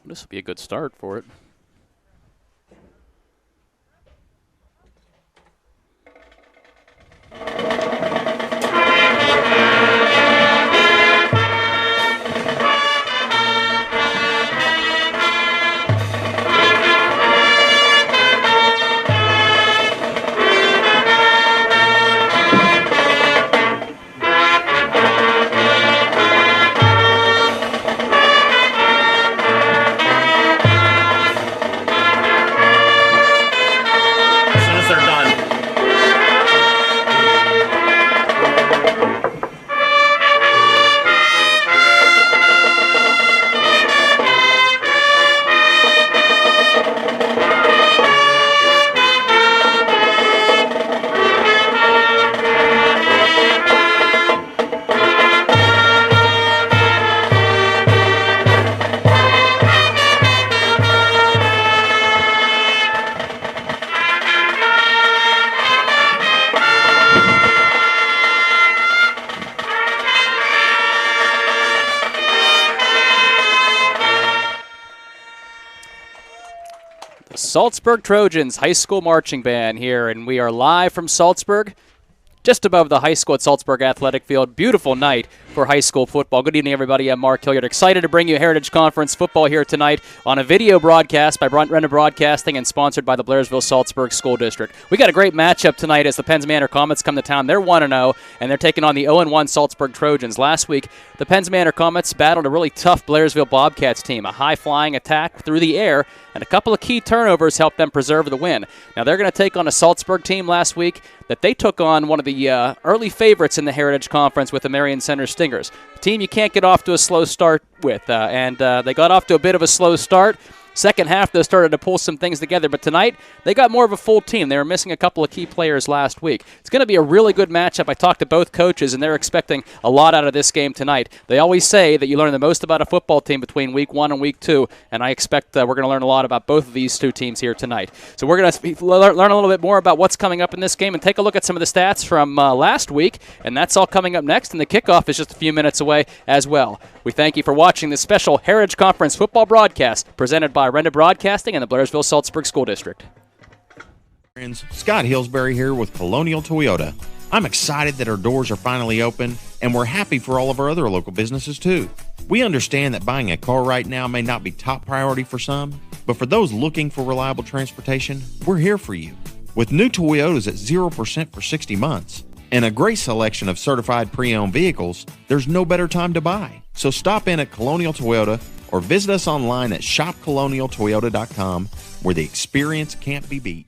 This will be a good start for it. Saltsburg Trojans high school marching band here, and we are live from Saltsburg, just above the high school at Saltsburg Athletic Field. Beautiful night for high school football. Good evening, everybody. I'm Mark Hilliard. Excited to bring you Heritage Conference football here tonight on a video broadcast by Manor Broadcasting and sponsored by the Blairsville-Saltsburg School District. We got a great matchup tonight as the Manor Comets come to town. They're 1-0, and they're taking on the 0-1 Saltsburg Trojans. Last week, the Manor Comets battled a really tough Blairsville Bobcats team. A high-flying attack through the air, and a couple of key turnovers helped them preserve the win. Now, they're going to take on a Saltsburg team last week that they took on one of the early favorites in the Heritage Conference with the Marion Center Stingers. A team you can't get off to a slow start with, and they got off to a bit of a slow start. Second half, they started to pull some things together, but tonight, they got more of a full team. They were missing a couple of key players last week. It's going to be a really good matchup. I talked to both coaches, and they're expecting a lot out of this game tonight. They always say that you learn the most about a football team between week 1 and week 2, and I expect we're going to learn a lot about both of these two teams here tonight. So we're going to learn a little bit more about what's coming up in this game and take a look at some of the stats from last week, and that's all coming up next, and the kickoff is just a few minutes away as well. We thank you for watching this special Heritage Conference football broadcast presented by Renda Broadcasting and the Blairsville-Saltsburg School District. Friends, Scott Hillsbury here with Colonial Toyota. I'm excited that our doors are finally open, and we're happy for all of our other local businesses too. We understand that buying a car right now may not be top priority for some, but for those looking for reliable transportation, we're here for you. With new Toyotas at 0% for 60 months and a great selection of certified pre-owned vehicles, there's no better time to buy. So stop in at Colonial Toyota or visit us online at shopcolonialtoyota.com, where the experience can't be beat.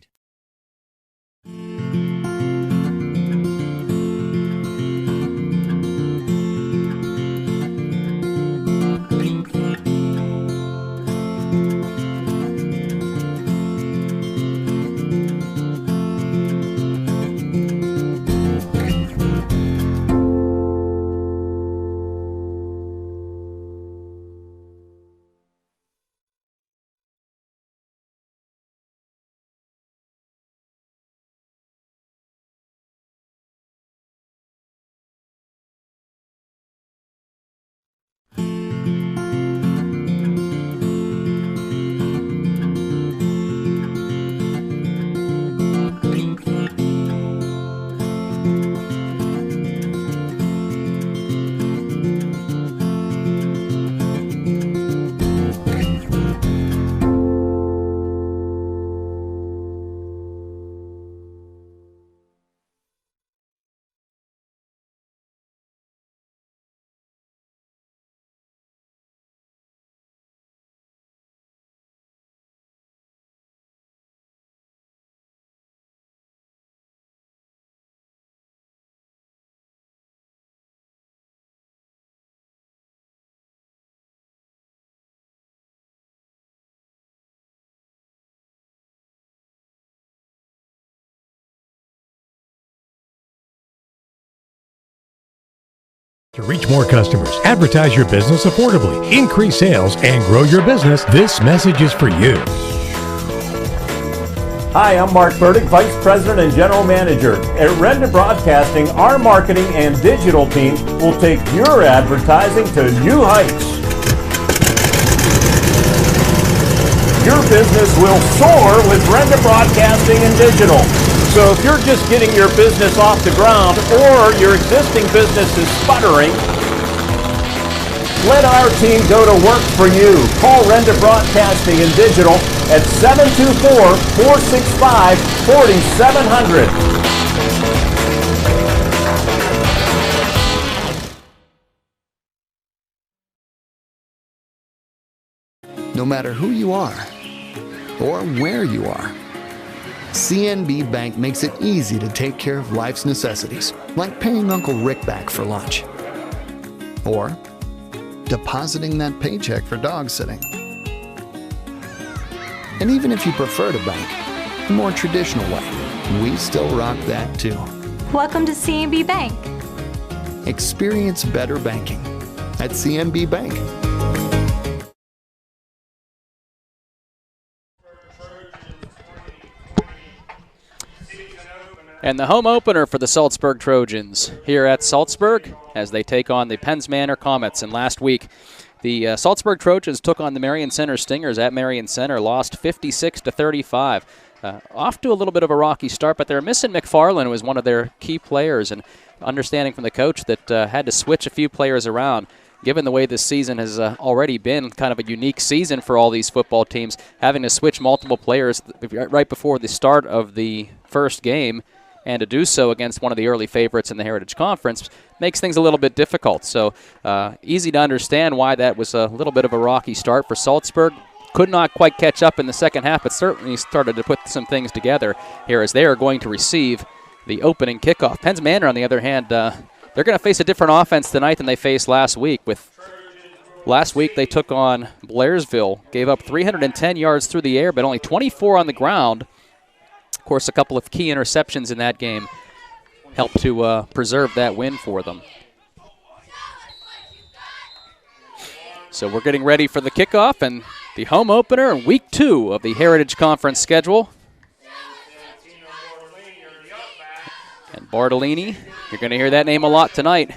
To reach more customers, advertise your business affordably, increase sales, and grow your business, this message is for you. Hi, I'm Mark Burdick, Vice President and General Manager. At Renda Broadcasting, our marketing and digital team will take your advertising to new heights. your business will soar with Renda Broadcasting and Digital. So if you're just getting your business off the ground or your existing business is sputtering, let our team go to work for you. Call Renda Broadcasting and Digital at 724-465-4700. No matter who you are or where you are, CNB Bank makes it easy to take care of life's necessities, like paying Uncle Rick back for lunch, or depositing that paycheck for dog sitting. And even if you prefer to bank the more traditional way, we still rock that too. Welcome to CNB Bank. Experience better banking at CNB Bank. And the home opener for the Saltsburg Trojans here at Saltsburg as they take on the Penns Manor Comets. And last week, the Saltsburg Trojans took on the Marion Center Stingers at Marion Center, lost 56-35. Off to a little bit of a rocky start, but they're missing McFarland, who was one of their key players, and understanding from the coach that had to switch a few players around. Given the way this season has already been kind of a unique season for all these football teams, having to switch multiple players right before the start of the first game, and to do so against one of the early favorites in the Heritage Conference makes things a little bit difficult. So easy to understand why that was a little bit of a rocky start for Saltsburg. Could not quite catch up in the second half, but certainly started to put some things together here as they are going to receive the opening kickoff. Penns Manor, on the other hand, they're going to face a different offense tonight than they faced last week. Last week they took on Blairsville, gave up 310 yards through the air, but only 24 on the ground. Of course, a couple of key interceptions in that game helped to preserve that win for them. So we're getting ready for the kickoff and the home opener in Week 2 of the Heritage Conference schedule. And Bartolini, you're going to hear that name a lot tonight.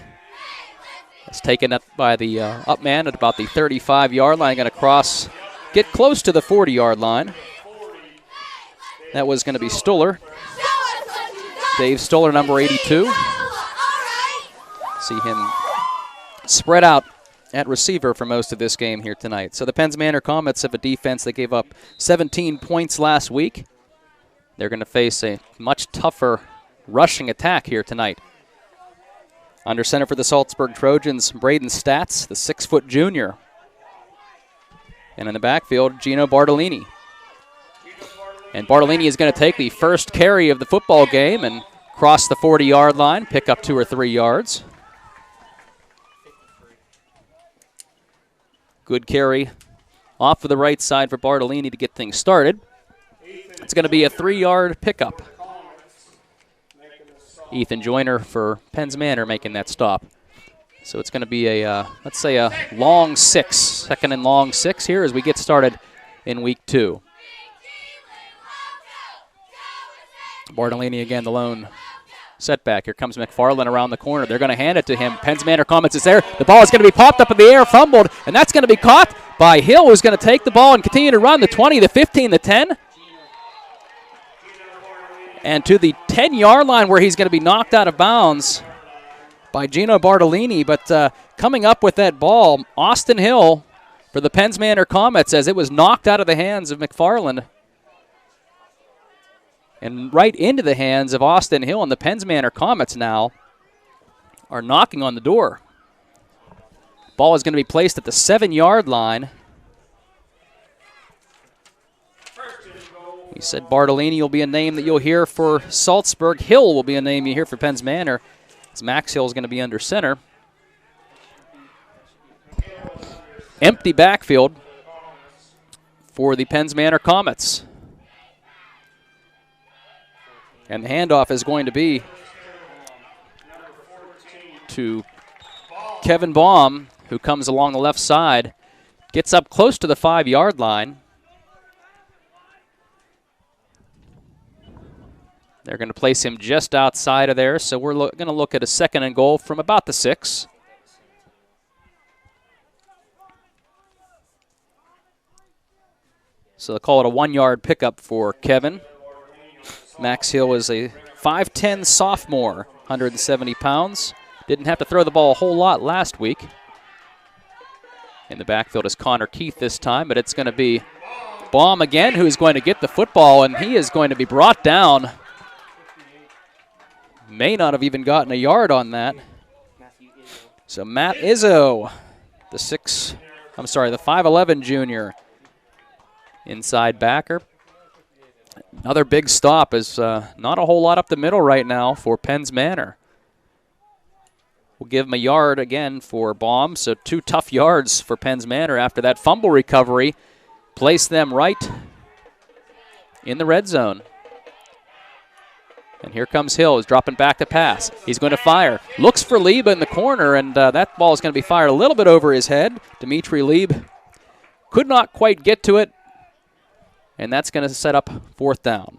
It's taken up by the up man at about the 35-yard line, going to get close to the 40-yard line. That was going to be Stoller. Dave Stoller, number 82. See him spread out at receiver for most of this game here tonight. So the Penns Manor Comets have a defense that gave up 17 points last week. They're going to face a much tougher rushing attack here tonight. Under center for the Saltsburg Trojans, Braden Statz, the 6-foot junior. And in the backfield, Gino Bartolini. And Bartolini is going to take the first carry of the football game and cross the 40-yard line, pick up 2 or 3 yards. Good carry off of the right side for Bartolini to get things started. It's going to be a 3-yard pickup. Ethan Joyner for Penns Manor making that stop. So it's going to be a, let's say a long 6, second and long 6 here as we get started in Week 2. Bartolini again, the lone setback. Here comes McFarland around the corner. They're going to hand it to him. Penns Manor Comets is there. The ball is going to be popped up in the air, fumbled, and that's going to be caught by Hill, who's going to take the ball and continue to run the 20, the 15, the 10. And to the 10-yard line where he's going to be knocked out of bounds by Gino Bartolini. But coming up with that ball, Austin Hill for the Penns Manor Comets as it was knocked out of the hands of McFarland and right into the hands of Austin Hill, and the Penns Manor Comets now are knocking on the door. Ball is going to be placed at the 7-yard line. We said Bartolini will be a name that you'll hear for Saltsburg. Hill will be a name you hear for Penns Manor, as Max Hill is going to be under center. Empty backfield for the Penns Manor Comets. And the handoff is going to be to Kevin Baum, who comes along the left side, gets up close to the 5-yard line. They're going to place him just outside of there, so we're going to look at a 2nd and goal from about the 6. So they'll call it a 1-yard pickup for Kevin. Max Hill is a 5'10 sophomore, 170 pounds. Didn't have to throw the ball a whole lot last week. In the backfield is Connor Keith this time, but it's going to be Baum again who's going to get the football, and he is going to be brought down. May not have even gotten a yard on that. So Matt Izzo, the 5'11 junior, inside backer. Another big stop is not a whole lot up the middle right now for Penns Manor. We'll give him a yard again for Baum, so 2 tough yards for Penns Manor after that fumble recovery. Place them right in the red zone. And here comes Hill. He's dropping back to pass. He's going to fire. Looks for Lieb in the corner, and that ball is going to be fired a little bit over his head. Dimitri Lieb could not quite get to it, and that's going to set up 4th down.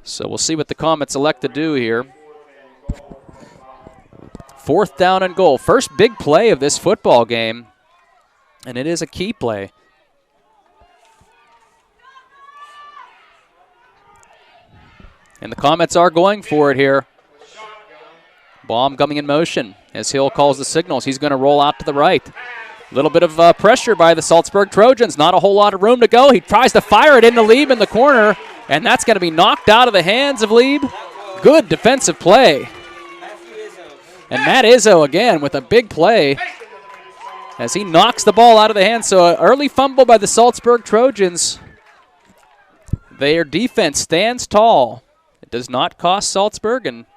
So we'll see what the Comets elect to do here. 4th down and goal. First big play of this football game, and it is a key play. And the Comets are going for it here. Baum coming in motion as Hill calls the signals. He's going to roll out to the right. A little bit of pressure by the Saltsburg Trojans. Not a whole lot of room to go. He tries to fire it into Lieb in the corner, and that's going to be knocked out of the hands of Lieb. Good defensive play. And Matt Izzo again with a big play as he knocks the ball out of the hands. So an early fumble by the Saltsburg Trojans. Their defense stands tall. It does not cost Saltsburg, and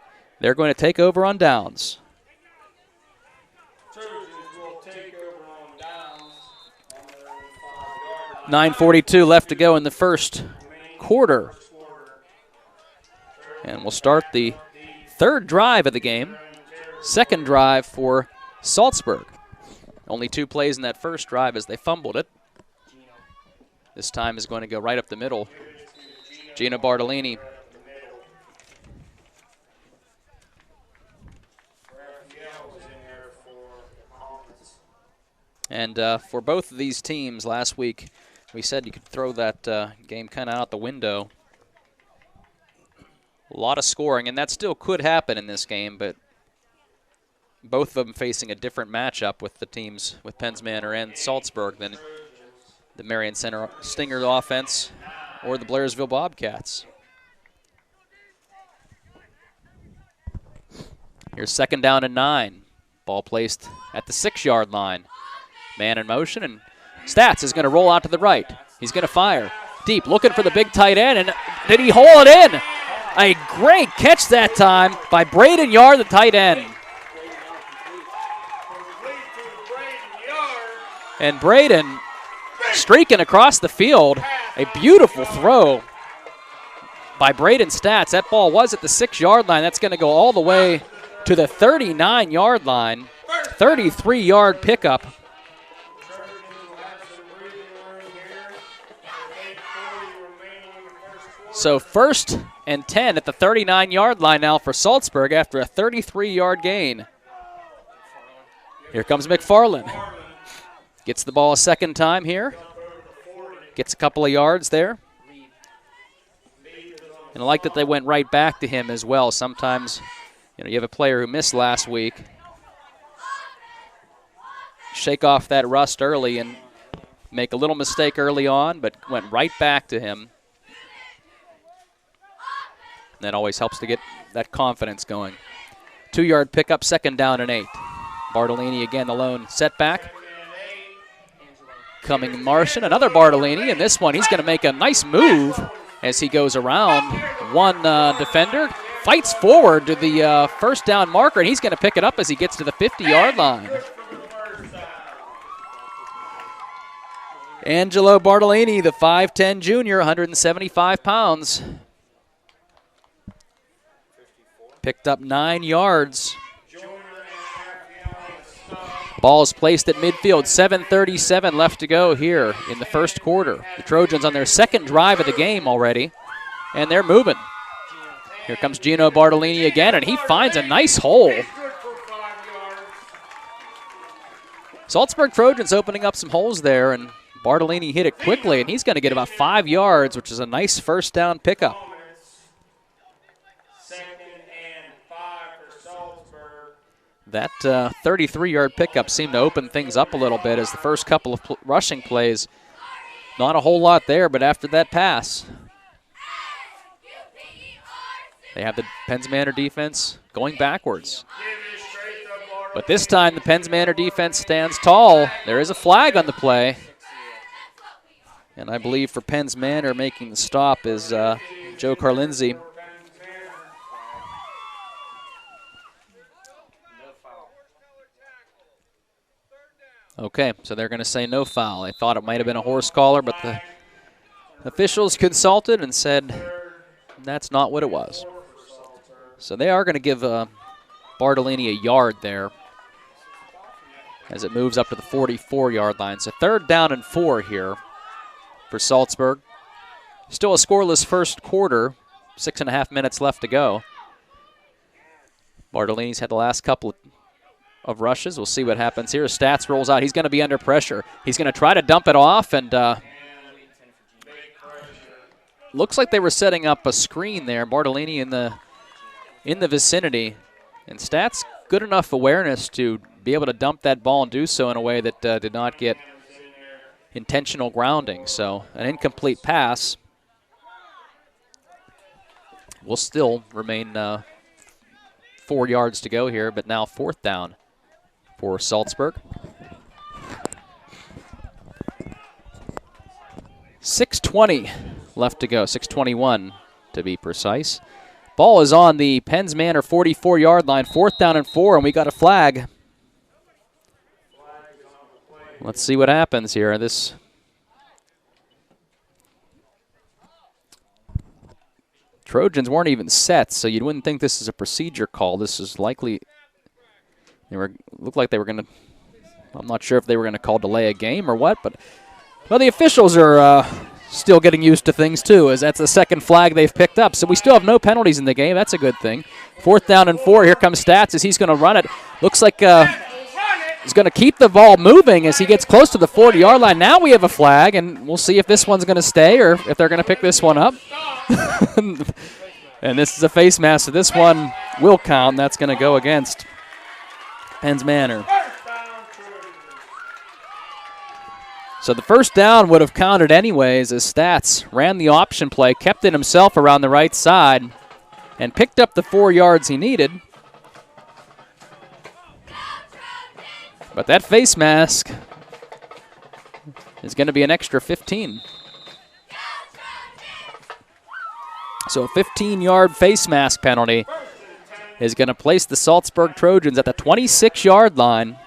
they're going to take over on downs. 9:42 left to go in the first quarter. And we'll start the 3rd drive of the game. 2nd drive for Saltsburg. Only 2 plays in that first drive as they fumbled it. This time is going to go right up the middle. Gino Bartolini. And for both of these teams last week, we said you could throw that game kind of out the window. A lot of scoring, and that still could happen in this game, but both of them facing a different matchup with the teams, with Penns Manor and Saltsburg, than the Marion Center Stingers offense or the Blairsville Bobcats. Here's 2nd down and 9. Ball placed at the 6-yard line. Man in motion, and Stats is going to roll out to the right. He's going to fire. Deep, looking for the big tight end, and did he haul it in? A great catch that time by Braden Yard, the tight end. And Braden streaking across the field. A beautiful throw by Braden Stats. That ball was at the 6-yard line. That's going to go all the way to the 39-yard line. 33-yard pickup. So 1st and 10 at the 39-yard line now for Saltsburg after a 33-yard gain. Here comes McFarland. Gets the ball a 2nd time here. Gets a couple of yards there. And I like that they went right back to him as well. Sometimes, you have a player who missed last week. Shake off that rust early and make a little mistake early on, but went right back to him. That always helps to get that confidence going. 2-yard pickup, 2nd down and 8. Bartolini again, the lone setback. Coming Martian, another Bartolini, and this one he's going to make a nice move as he goes around one defender. Fights forward to the 1st down marker, and he's going to pick it up as he gets to the 50-yard line. Angelo Bartolini, the 5'10 junior, 175 pounds. Picked up 9 yards. Ball is placed at midfield. 7:37 left to go here in the first quarter. The Trojans on their 2nd drive of the game already, and they're moving. Here comes Gino Bartolini again, and he finds a nice hole. Saltsburg Trojans opening up some holes there, and Bartolini hit it quickly, and he's going to get about 5 yards, which is a nice first down pickup. That 33-yard pickup seemed to open things up a little bit as the first couple of rushing plays, not a whole lot there, but after that pass, they have the Penns Manor defense going backwards. But this time the Penns Manor defense stands tall. There is a flag on the play. And I believe for Penns Manor making the stop is Joe Carlinzi. Okay, so they're going to say no foul. I thought it might have been a horse collar, but the officials consulted and said that's not what it was. So they are going to give Bartolini a yard there as it moves up to the 44-yard line. So 3rd down and 4 here for Saltsburg. Still a scoreless first quarter, 6.5 minutes left to go. Bartolini's had the last couple of rushes. We'll see what happens here. Stats rolls out. He's going to be under pressure. He's going to try to dump it off, and looks like they were setting up a screen there. Bartolini in the vicinity, and Stats good enough awareness to be able to dump that ball and do so in a way that did not get intentional grounding. So an incomplete pass will still remain 4 yards to go here, but now 4th down for Saltsburg. 6:20 left to go, 6:21 to be precise. Ball is on the Penns Manor 44-yard line, 4th down and 4, and we got a flag. Let's see what happens here. This Trojans weren't even set, so you wouldn't think this is a procedure call. This is likely looked like they were going to. I'm not sure if they were going to call delay a game or what, but well, the officials are still getting used to things too, as that's the second flag they've picked up. So we still have no penalties in the game. That's a good thing. 4th down and 4. Here comes Stats as he's going to run it. Looks like he's going to keep the ball moving as he gets close to the 40-yard line. Now we have a flag, and we'll see if this one's going to stay or if they're going to pick this one up. And this is a face mask, so this one will count. That's going to go against Penns Manor. So the first down would have counted anyways as Stats ran the option play, kept it himself around the right side, and picked up the 4 yards he needed. But that face mask is going to be an extra 15. So a 15-yard face mask penalty is going to place the Saltsburg Trojans at the 26-yard line.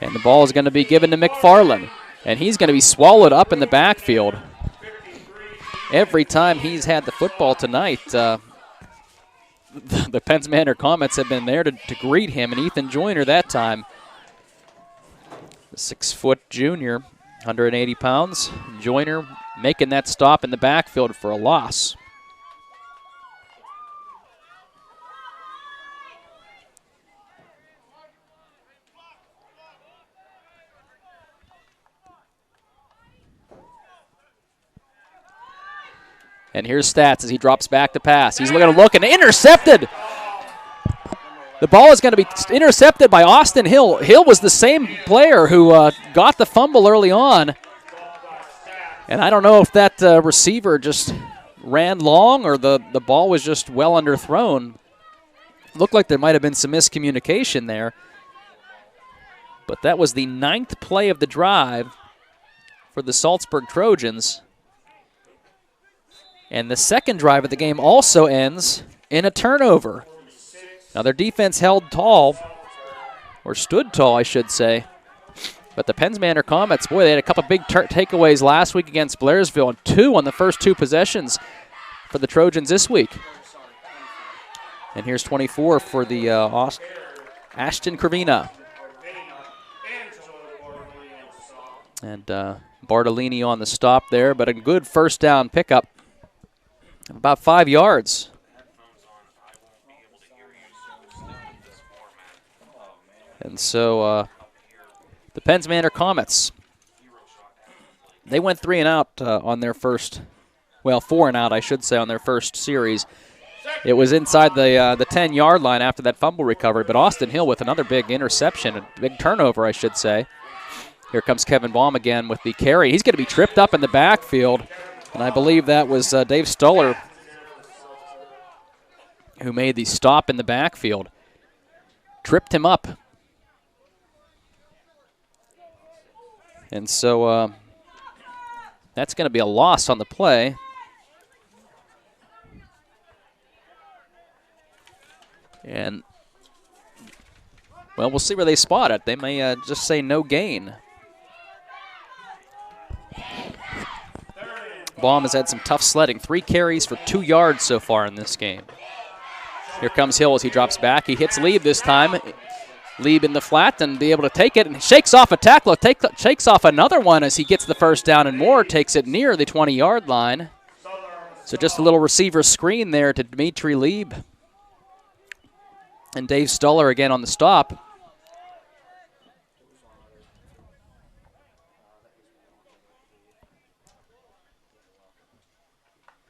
And the ball is going to be given to McFarland. And he's going to be swallowed up in the backfield. Every time he's had the football tonight, the Penns Manor Comets have been there to greet him. And Ethan Joyner that time, the 6-foot junior, 180 pounds. Joyner making that stop in the backfield for a loss. And here's Stats as he drops back to pass. He's going to look and intercepted. The ball is going to be intercepted by Austin Hill. Hill was the same player who got the fumble early on. And I don't know if that receiver just ran long or the ball was just well underthrown. Looked like there might have been some miscommunication there. But that was the 9th play of the drive for the Saltsburg Trojans. And the second drive of the game also ends in a turnover. Now their defense held tall, or stood tall, I should say. But the Penns Manor Comets, boy, they had a couple big takeaways last week against Blairsville, and 2 on the first 2 possessions for the Trojans this week. And here's 24 for the Ashton Cravina. And Bartolini on the stop there, but a good first down pickup About 5 yards. And so the Penns Manor Comets, they went 3 and out on their first, well, 4 and out, I should say, on their first series. It was inside the 10-yard line after that fumble recovery, but Austin Hill with another big interception, a big turnover, I should say. Here comes Kevin Baum again with the carry. He's going to be tripped up in the backfield, and I believe that was Dave Stoller who made the stop in the backfield. Tripped him up. And so that's going to be a loss on the play. And, well, we'll see where they spot it. They may just say no gain. Baum has had some tough sledding. 3 carries for 2 yards so far in this game. Here comes Hill as he drops back. He hits Lieb this time. Lieb in the flat and be able to take it and shakes off a tackler. Shakes off another one as he gets the first down, and Moore takes it near the 20-yard line. So just a little receiver screen there to Dimitri Lieb. And Dave Stoller again on the stop.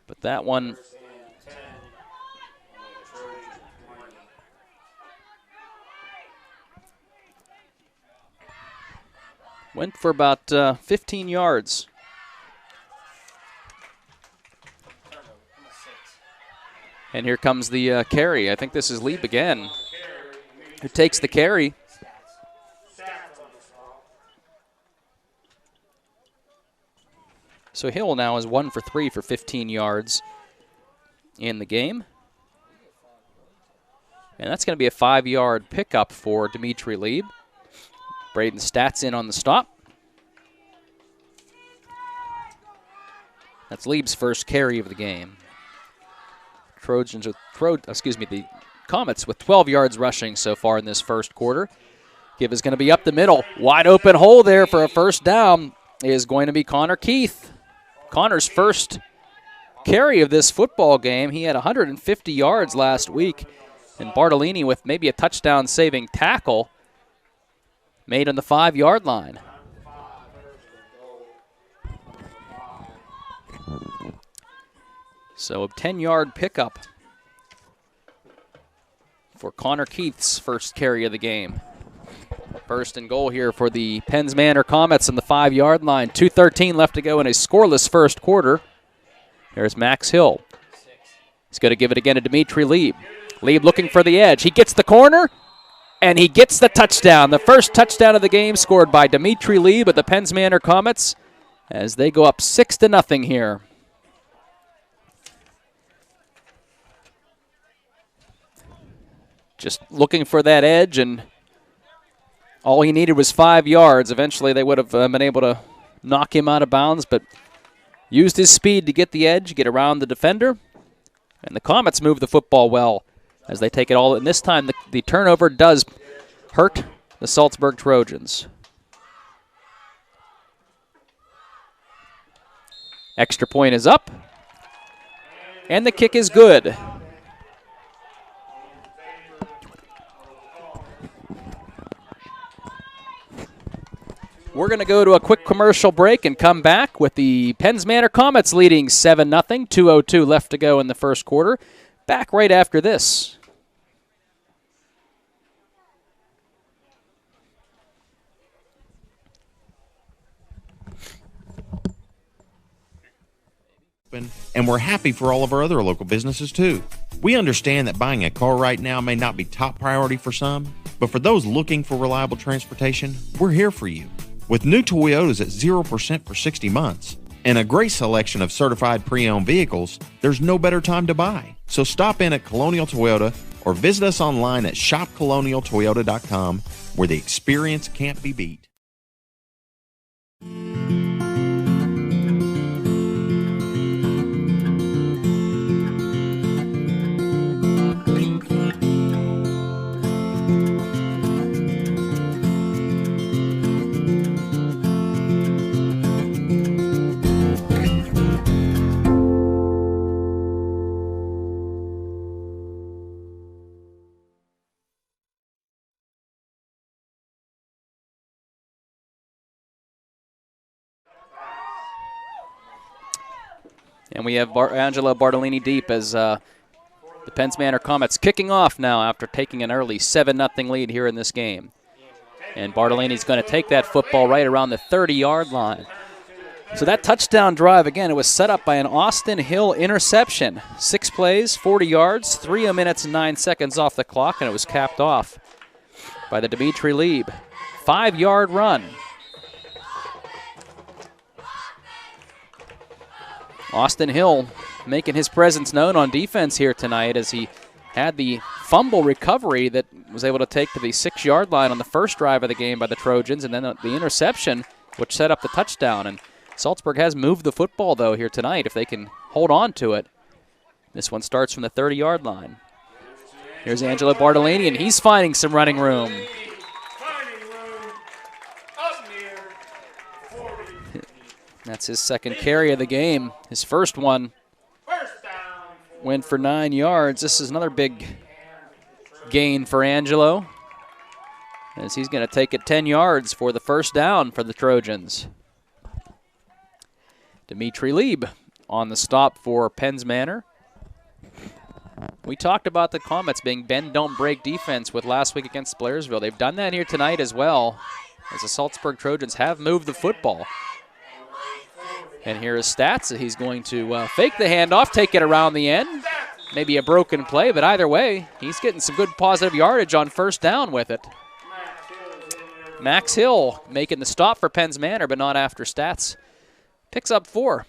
But that one went for about 15 yards. And here comes the carry. I think this is Lieb again, who takes the carry. So Hill now is 1 for 3 for 15 yards in the game. And that's going to be a 5-yard pickup for Dimitri Lieb. Braden Stats in on the stop. That's Lieb's first carry of the game. The Comets with 12 yards rushing so far in this first quarter. Give is going to be up the middle. Wide open hole there for a first down is going to be Connor Keith. Connor's first carry of this football game. He had 150 yards last week. And Bartolini with maybe a touchdown-saving tackle made on the 5-yard line. So a 10-yard pickup for Connor Keith's first carry of the game. First and goal here for the Penns Manor Comets on the 5-yard line. 2:13 left to go in a scoreless first quarter. There's Max Hill. He's going to give it again to Dimitri Lieb. Lieb looking for the edge. He gets the corner, and he gets the touchdown. The first touchdown of the game scored by Dimitri Lieb at the Penns Manor Comets as they go up 6-0 here. Just looking for that edge, and all he needed was 5 yards. Eventually they would have been able to knock him out of bounds, but used his speed to get the edge, get around the defender. And the Comets move the football well as they take it all. And this time the turnover does hurt the Saltsburg Trojans. Extra point is up, and the kick is good. We're going to go to a quick commercial break and come back with the Penns Manor Comets leading 7-0, 2:02 left to go in the first quarter. Back right after this. And we're happy for all of our other local businesses too. We understand that buying a car right now may not be top priority for some, but for those looking for reliable transportation, we're here for you. With new Toyotas at 0% for 60 months and a great selection of certified pre-owned vehicles, there's no better time to buy. So stop in at Colonial Toyota or visit us online at shopcolonialtoyota.com, where the experience can't be beat. And we have Angelo Bartolini deep as the Penns Manor Comets kicking off now after taking an early 7-0 lead here in this game. And Bartolini's going to take that football right around the 30-yard line. So that touchdown drive, again, it was set up by an Austin Hill interception. 6 plays, 40 yards, 3 minutes and 9 seconds off the clock, and it was capped off by the Dimitri Lieb. 5-yard run. Austin Hill making his presence known on defense here tonight as he had the fumble recovery that was able to take to the 6-yard line on the first drive of the game by the Trojans, and then the interception, which set up the touchdown. And Saltsburg has moved the football, though, here tonight if they can hold on to it. This one starts from the 30-yard line. Here's Angelo Bartolini, and he's finding some running room. That's his second carry of the game. His first one went for 9 yards. This is another big gain for Angelo, as he's going to take it 10 yards for the first down for the Trojans. Dimitri Lieb on the stop for Penns Manor. We talked about the Comets being bend, don't break defense with last week against Blairsville. They've done that here tonight as well, as the Saltsburg Trojans have moved the football. And here is Stats. He's going to fake the handoff, take it around the end. Maybe a broken play, but either way, he's getting some good positive yardage on first down with it. Max Hill making the stop for Penns Manor, but not after Stats picks up 4.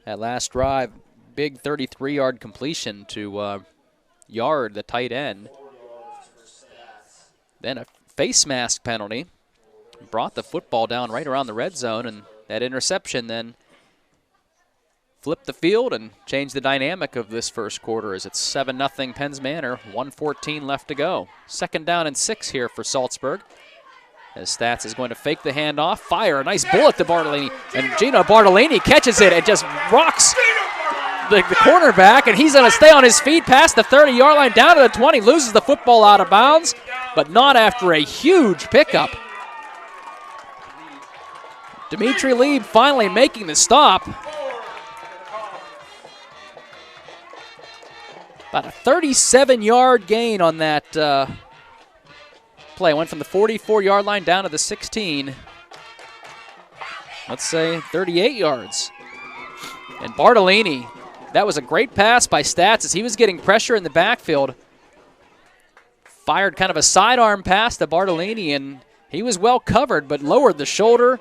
That last drive, big 33-yard completion to Yard, the tight end. Then a face mask penalty brought the football down right around the red zone, and that interception then flipped the field and changed the dynamic of this first quarter as it's 7-0 Penns Manor, 1:14 left to go. 2nd down and 6 here for Saltsburg, as Stats is going to fake the handoff, fire a nice bullet to Bartolini, and Gino Bartolini catches it and just rocks the cornerback, and he's going to stay on his feet past the 30-yard line, down to the 20, loses the football out of bounds, but not after a huge pickup. Dimitri Lieb finally making the stop. About a 37-yard gain on that play. Went from the 44-yard line down to the 16. Let's say 38 yards. And Bartolini, that was a great pass by Stats as he was getting pressure in the backfield. Fired kind of a sidearm pass to Bartolini, and he was well covered, but lowered the shoulder,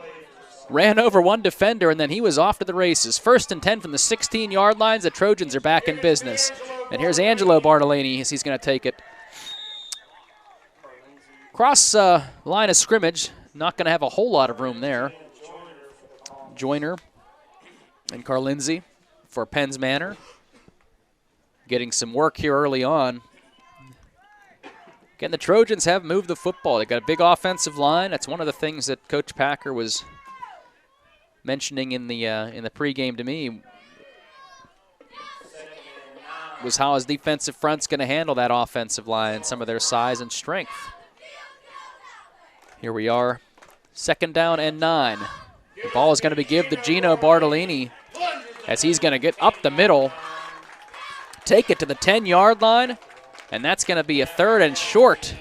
ran over one defender, and then he was off to the races. 1st and 10 from the 16-yard lines. The Trojans are back in business. And here's Angelo Bartolini as he's going to take it. Cross line of scrimmage. Not going to have a whole lot of room there. Joyner and Carlinzi for Penns Manor. Getting some work here early on. Again, the Trojans have moved the football. They've got a big offensive line. That's one of the things that Coach Packer was mentioning in the pregame to me, was how his defensive front's going to handle that offensive line, some of their size and strength. Here we are, 2nd down and 9. The ball is going to be given to Gino Bartolini as he's going to get up the middle, take it to the 10-yard line, and that's going to be a 3rd and short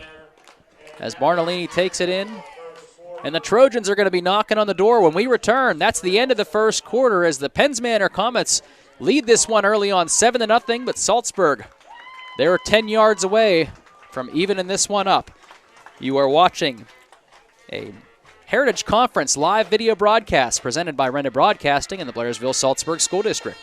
as Bartolini takes it in. And the Trojans are going to be knocking on the door when we return. That's the end of the first quarter as the Penns Manor Comets lead this one early on 7-0, but Saltsburg, they're 10 yards away from evening this one up. You are watching a Heritage Conference live video broadcast presented by Renda Broadcasting in the Blairsville-Saltsburg School District.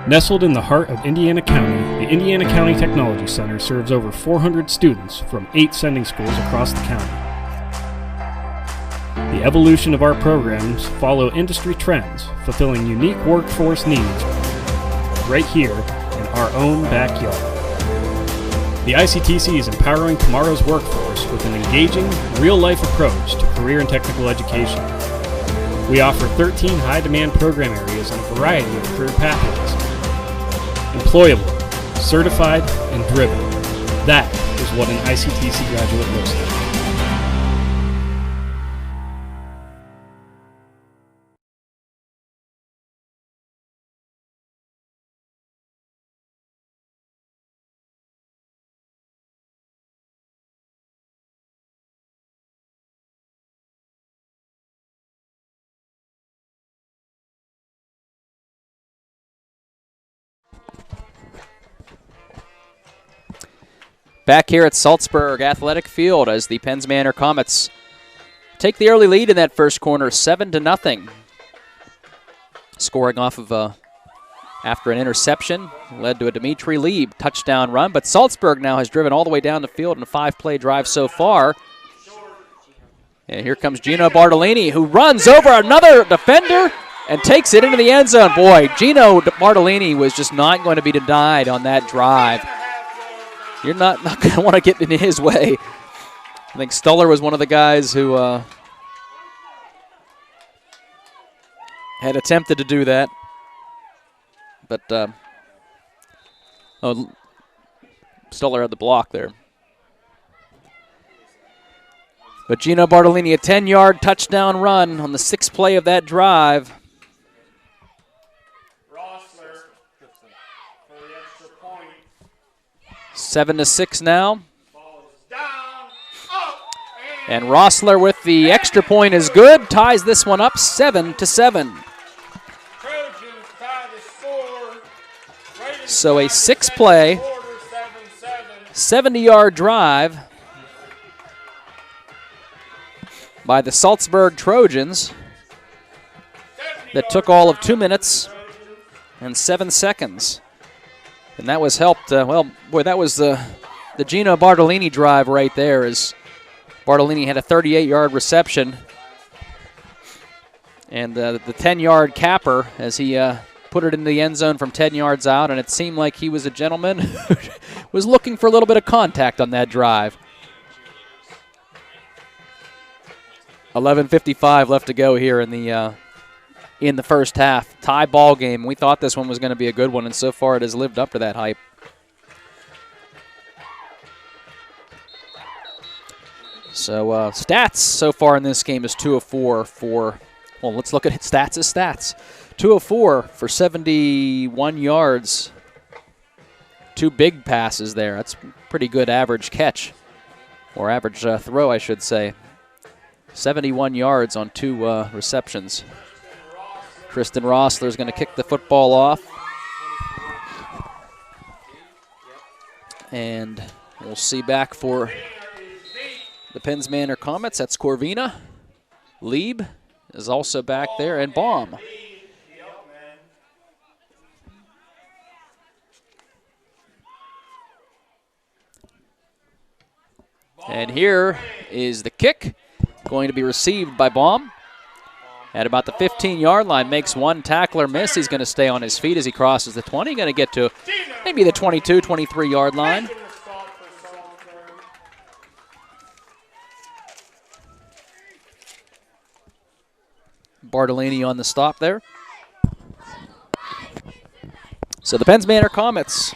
Nestled in the heart of Indiana County, the Indiana County Technology Center serves over 400 students from 8 sending schools across the county. The evolution of our programs follow industry trends, fulfilling unique workforce needs right here in our own backyard. The ICTC is empowering tomorrow's workforce with an engaging, real-life approach to career and technical education. We offer 13 high-demand program areas and a variety of career pathways. Employable, certified, and driven. That is what an ICTC graduate looks like. back here at Saltsburg Athletic Field as the Penns Manor Comets take the early lead in that first corner, 7-0. Scoring off of after an interception led to a Dimitri Lieb touchdown run, but Saltsburg now has driven all the way down the field in a 5-play drive so far. And here comes Gino Bartolini, who runs over another defender and takes it into the end zone. Boy, Gino Bartolini was just not going to be denied on that drive. You're not going to want to get in his way. I think Stuller was one of the guys who had attempted to do that. But Stuller had the block there. But Gino Bartolini, a 10-yard touchdown run on the 6th play of that drive. 7-6 now. And Rossler with the extra point is good. Ties this one up 7-7. So a 6-play, 70-yard drive by the Saltsburg Trojans that took all of 2 minutes and 7 seconds. And that was helped, that was the Gino Bartolini drive right there, as Bartolini had a 38-yard reception. And the 10-yard capper as he put it in the end zone from 10 yards out, and it seemed like he was a gentleman who was looking for a little bit of contact on that drive. 11:55 left to go here in the first half. Tie ball game. We thought this one was going to be a good one, and so far it has lived up to that hype. So stats so far in this game is 2 of 4 for, well, let's look at stats as stats. 2 of 4 for 71 yards. 2 big passes there. That's pretty good average catch, or average throw, I should say. 71 yards on 2 receptions. Kristen Rossler is going to kick the football off. And we'll see back for the Penns Manor Comets. That's Corvina. Lieb is also back there, and Baum. And here is the kick, going to be received by Baum. At about the 15-yard line, makes one tackler miss. He's going to stay on his feet as he crosses the 20. Going to get to maybe the 22, 23-yard line. Bartolini on the stop there. So the Penns Manor Comets,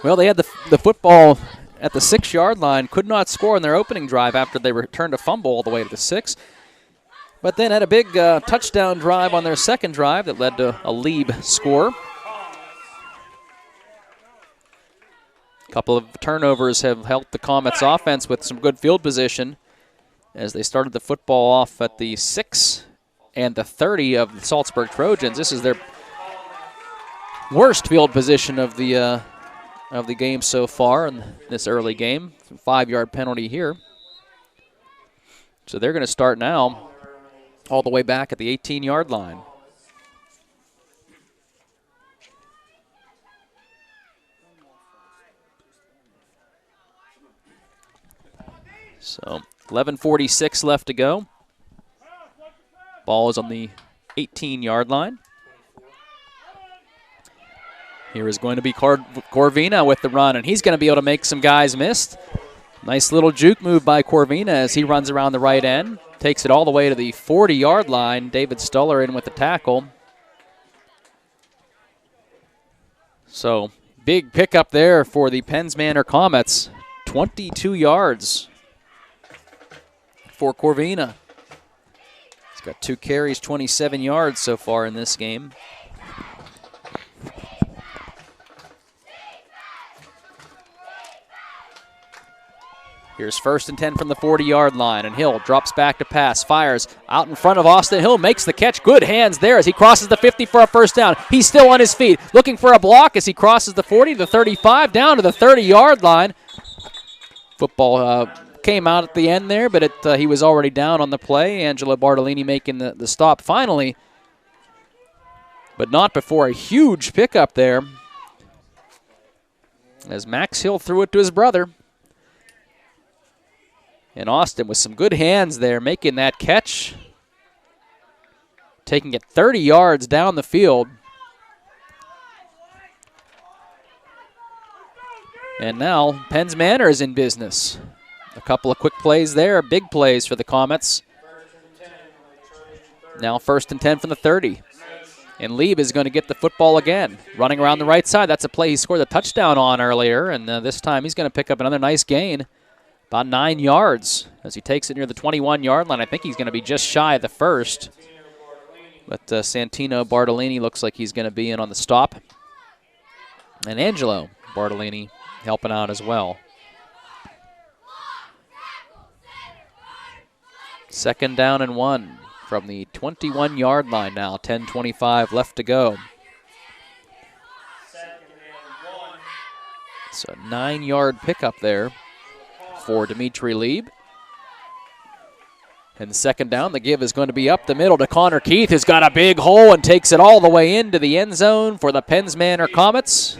well, they had the football at the 6-yard line, could not score in their opening drive after they returned a fumble all the way to the 6. But then had a big touchdown drive on their second drive that led to a Lieb score. A couple of turnovers have helped the Comets offense with some good field position as they started the football off at the 6 and the 30 of the Saltsburg Trojans. This is their worst field position of the game so far in this early game. 5-yard penalty here. So they're going to start now all the way back at the 18-yard line. So 11:46 left to go. Ball is on the 18-yard line. Here is going to be Corvina with the run, and he's going to be able to make some guys miss. Nice little juke move by Corvina as he runs around the right end. Takes it all the way to the 40-yard line. David Stuller in with the tackle. So big pickup there for the Penns Manor Comets. 22 yards for Corvina. He's got 2 carries, 27 yards so far in this game. Here's 1st and 10 from the 40-yard line, and Hill drops back to pass, fires out in front of Austin. Hill makes the catch. Good hands there as he crosses the 50 for a first down. He's still on his feet, looking for a block as he crosses the 40, the 35, down to the 30-yard line. Football came out at the end there, but he was already down on the play. Angelo Bartolini making the stop finally, but not before a huge pickup there as Max Hill threw it to his brother. And Austin with some good hands there making that catch, taking it 30 yards down the field. And now Penn's Manor is in business. A couple of quick plays there, big plays for the Comets. Now 1st and 10 from the 30. And Lieb is going to get the football again. Running around the right side, that's a play he scored a touchdown on earlier, and this time he's going to pick up another nice gain. About 9 yards as he takes it near the 21-yard line. I think he's going to be just shy of the first. But Santino Bartolini looks like he's going to be in on the stop. And Angelo Bartolini helping out as well. 2nd down and 1 from the 21-yard line now. 10:25 left to go. So a 9-yard pickup there for Dimitri Lieb. And 2nd down, the give is going to be up the middle to Connor Keith, who's got a big hole and takes it all the way into the end zone for the Penn's Manor Comets.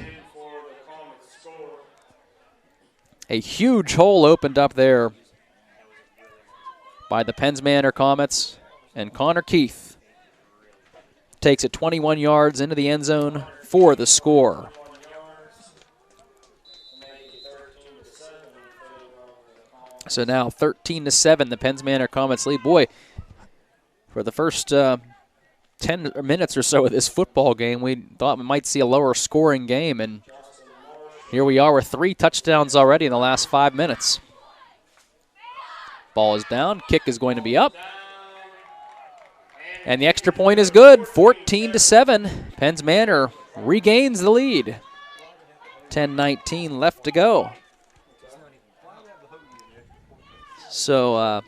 A huge hole opened up there by the Penn's Manor Comets, and Connor Keith takes it 21 yards into the end zone for the score. So now 13-7, the Penn's Manor Comets lead. Boy, for the first 10 minutes or so of this football game, we thought we might see a lower scoring game, and here we are with 3 touchdowns already in the last 5 minutes. Ball is down, kick is going to be up, and the extra point is good. 14-7, Penn's Manor regains the lead. 10:19 left to go. So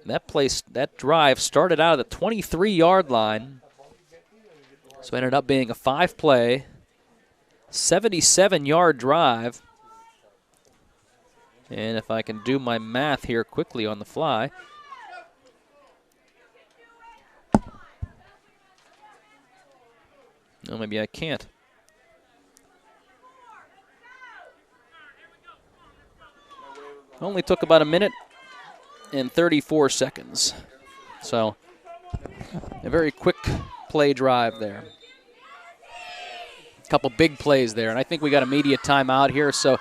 that drive started out at the 23-yard line. So it ended up being a 5-play, 77-yard drive. And if I can do my math here quickly on the fly. No, maybe I can't. Only took about a minute and 34 seconds. So a very quick play drive there. A couple big plays there, and I think we got a media timeout here, so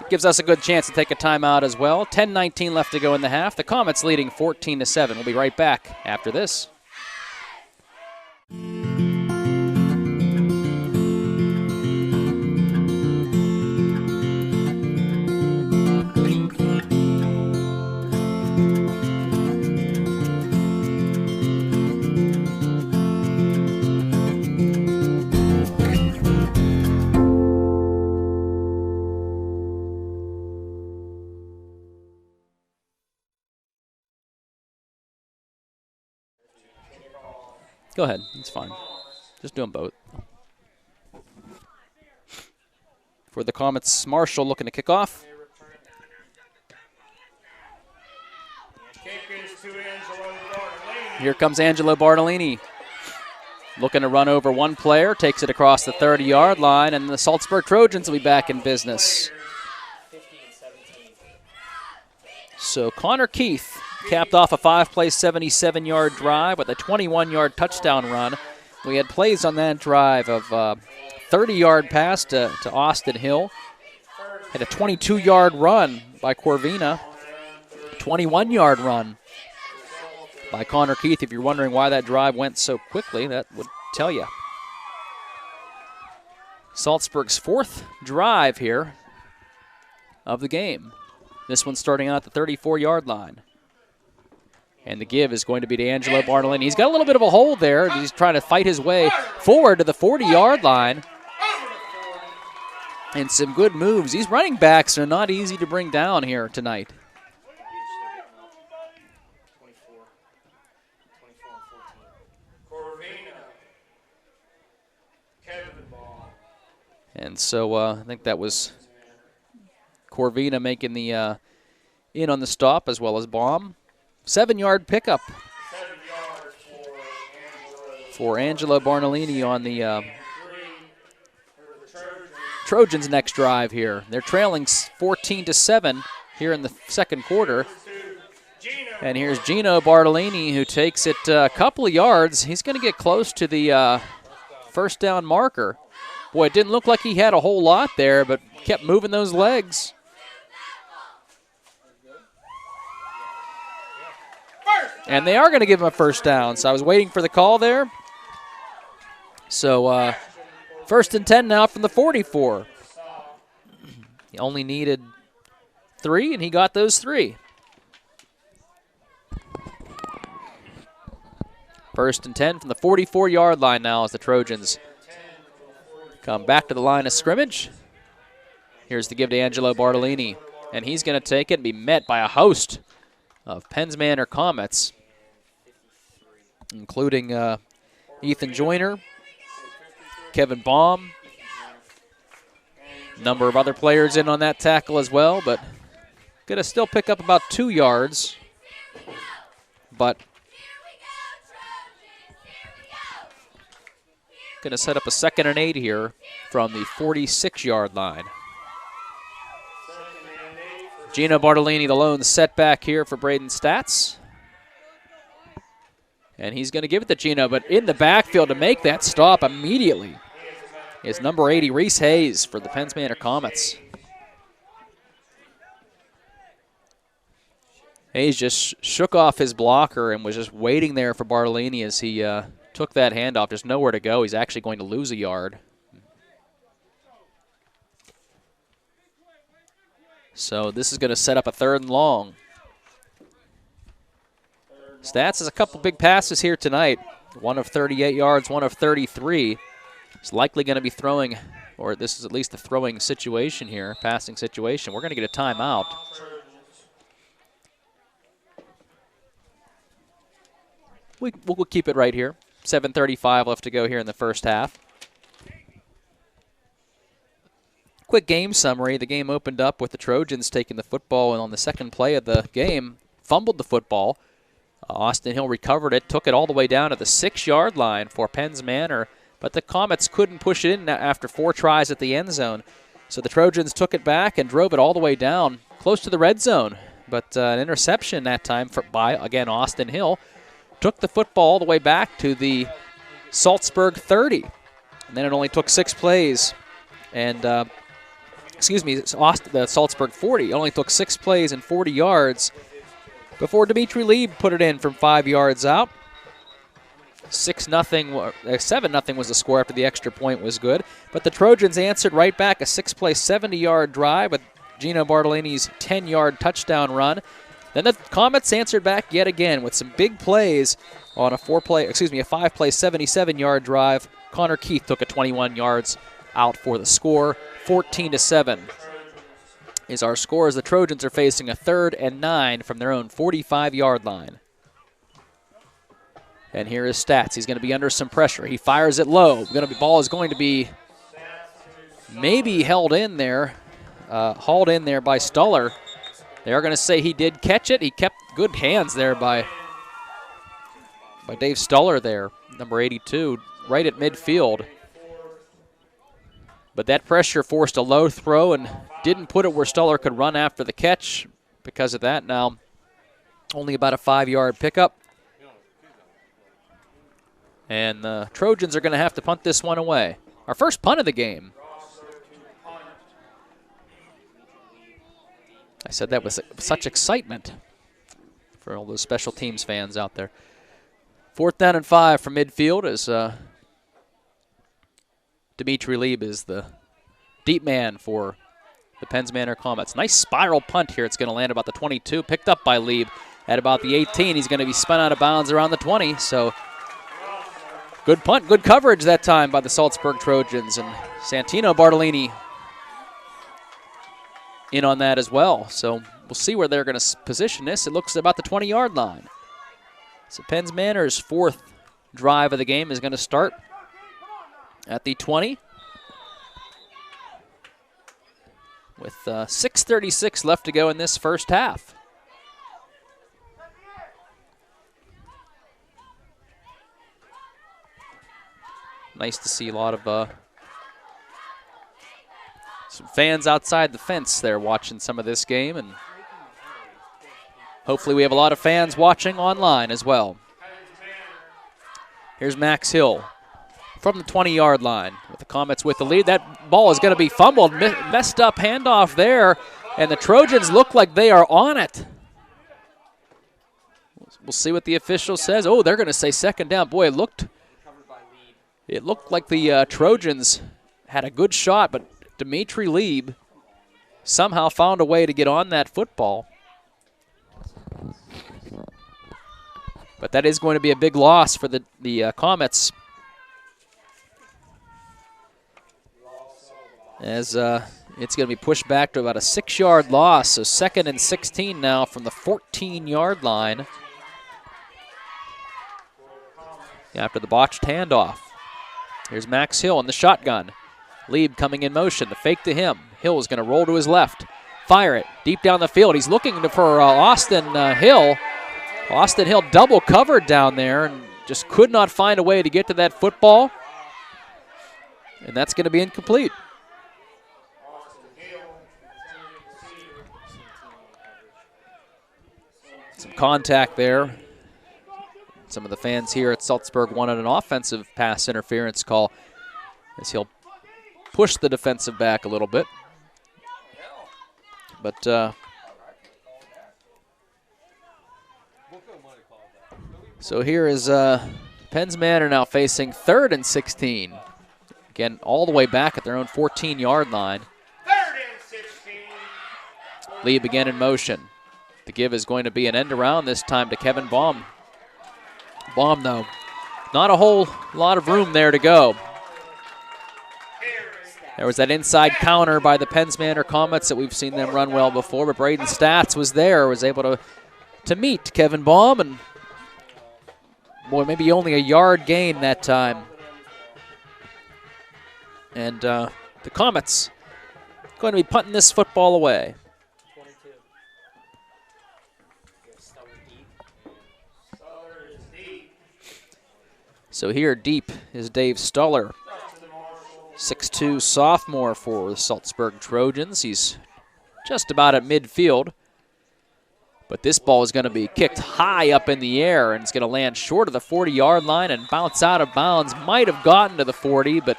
it gives us a good chance to take a timeout as well. 10:19 left to go in the half. The Comets leading 14-7. We'll be right back after this. Go ahead. It's fine. Just do them both. For the Comets, Marshall looking to kick off. Here comes Angelo Bartolini. Looking to run over one player. Takes it across the 30-yard line, and the Saltsburg Trojans will be back in business. So Connor Keith capped off a 5-play, 77-yard drive with a 21-yard touchdown run. We had plays on that drive of 30-yard pass to Austin Hill. Had a 22-yard run by Corvina. 21-yard run by Connor Keith. If you're wondering why that drive went so quickly, that would tell you. Saltsburg's 4th drive here of the game. This one starting out at the 34-yard line. And the give is going to be to Angelo Bartolini. He's got a little bit of a hole there. He's trying to fight his way forward to the 40-yard line. And some good moves. These running backs are not easy to bring down here tonight. And so I think that was Corvina making the in on the stop as well as Baum. 7-yard pickup for Angelo Barnolini on the Trojans' next drive here. They're trailing 14-7 here in the second quarter. And here's Gino Bartolini, who takes it a couple of yards. He's going to get close to the first down marker. Boy, it didn't look like he had a whole lot there, but kept moving those legs. And they are going to give him a first down, so I was waiting for the call there. So first and 10 now from the 44. He only needed 3, and he got those 3. First and 10 from the 44-yard line now as the Trojans come back to the line of scrimmage. Here's the give to Angelo Bartolini, and he's going to take it and be met by a host of Penns Manor Comets, including Ethan Joyner, Kevin Baum, a number of other players in on that tackle as well, but going to still pick up about 2 yards, but going to set up a 2nd and 8 here from the 46-yard line. Gino Bartolini, the lone setback here for Braden Stats. And he's going to give it to Gino, but in the backfield to make that stop immediately is number 80, Reese Hayes, for the Penns Manor Comets. Hayes just shook off his blocker and was just waiting there for Bartolini as he took that handoff. There's nowhere to go. He's actually going to lose a yard. So this is going to set up a 3rd and long. Stats has a couple big passes here tonight. One of 38 yards, one of 33. He's likely going to be throwing, or this is at least a throwing situation here, passing situation. We're going to get a timeout. We'll keep it right here. 7:35 left to go here in the first half. Quick game summary. The game opened up with the Trojans taking the football, and on the second play of the game, fumbled the football. Austin Hill recovered it, took it all the way down to the 6-yard line for Penns Manor, but the Comets couldn't push it in after 4 tries at the end zone. So the Trojans took it back and drove it all the way down, close to the red zone. But an interception that time by, again, Austin Hill. Took the football all the way back to the Saltsburg 30. And then it only took 6 plays. And, the Saltsburg 40. It only took 6 plays and 40 yards before Dimitri Lieb put it in from 5 yards out. 7-0 was the score after the extra point was good. But the Trojans answered right back, a 6-play, 70-yard drive with Gino Bartolini's 10-yard touchdown run. Then the Comets answered back yet again with some big plays on a 5-play, 77-yard drive. Connor Keith took it 21 yards out for the score. 14-7 is our score as the Trojans are facing a 3rd and 9 from their own 45-yard line. And here is Stats. He's going to be under some pressure. He fires it low. Ball is going to be maybe hauled in there by Stuller. They are going to say he did catch it. He kept good hands there by Dave Stuller there, number 82, right at midfield. But that pressure forced a low throw and didn't put it where Stuller could run after the catch. Because of that, now only about a 5-yard pickup. And the Trojans are going to have to punt this one away. Our first punt of the game. I said that with such excitement for all those special teams fans out there. 4th down and 5 from midfield as Dimitri Lieb is the deep man for the Penns Manor Comets. Nice spiral punt here. It's going to land about the 22. Picked up by Lieb at about the 18. He's going to be spun out of bounds around the 20. So good punt, good coverage that time by the Saltsburg Trojans. And Santino Bartolini in on that as well. So we'll see where they're going to position this. It looks about the 20-yard line. So Penns Manor's fourth drive of the game is going to start at the 20. With 6:36 left to go in this first half. Nice to see a lot of some fans outside the fence there watching some of this game, and hopefully we have a lot of fans watching online as well. Here's Max Hill from the 20-yard line with the Comets with the lead. That ball is going to be fumbled, messed up handoff there, and the Trojans look like they are on it. We'll see what the official says. Oh, they're going to say second down. Boy, it looked like the Trojans had a good shot, but Dimitri Lieb somehow found a way to get on that football. But that is going to be a big loss for the Comets, as it's going to be pushed back to about a 6-yard loss. So 2nd and 16 now from the 14-yard line after the botched handoff. Here's Max Hill in the shotgun. Lieb coming in motion. The fake to him. Hill is going to roll to his left. Fire it deep down the field. He's looking for Austin Hill. Austin Hill double covered down there and just could not find a way to get to that football. And that's going to be incomplete. Some contact there. Some of the fans here at Saltsburg wanted an offensive pass interference call as he'll push the defensive back a little bit. But so here is Penns Manor now facing 3rd and 16. Again, all the way back at their own 14-yard line. 3rd and 16. Lieb again in motion. The give is going to be an end around this time to Kevin Baum. Baum, though, not a whole lot of room there to go. There was that inside counter by the Penns Manor Comets that we've seen them run well before, but Braden Stats was there, was able to meet Kevin Baum, and boy, maybe only a yard gain that time. And the Comets going to be punting this football away. So here deep is Dave Stuller, 6'2" sophomore for the Saltsburg Trojans. He's just about at midfield. But this ball is going to be kicked high up in the air, and it's going to land short of the 40-yard line and bounce out of bounds. Might have gotten to the 40, but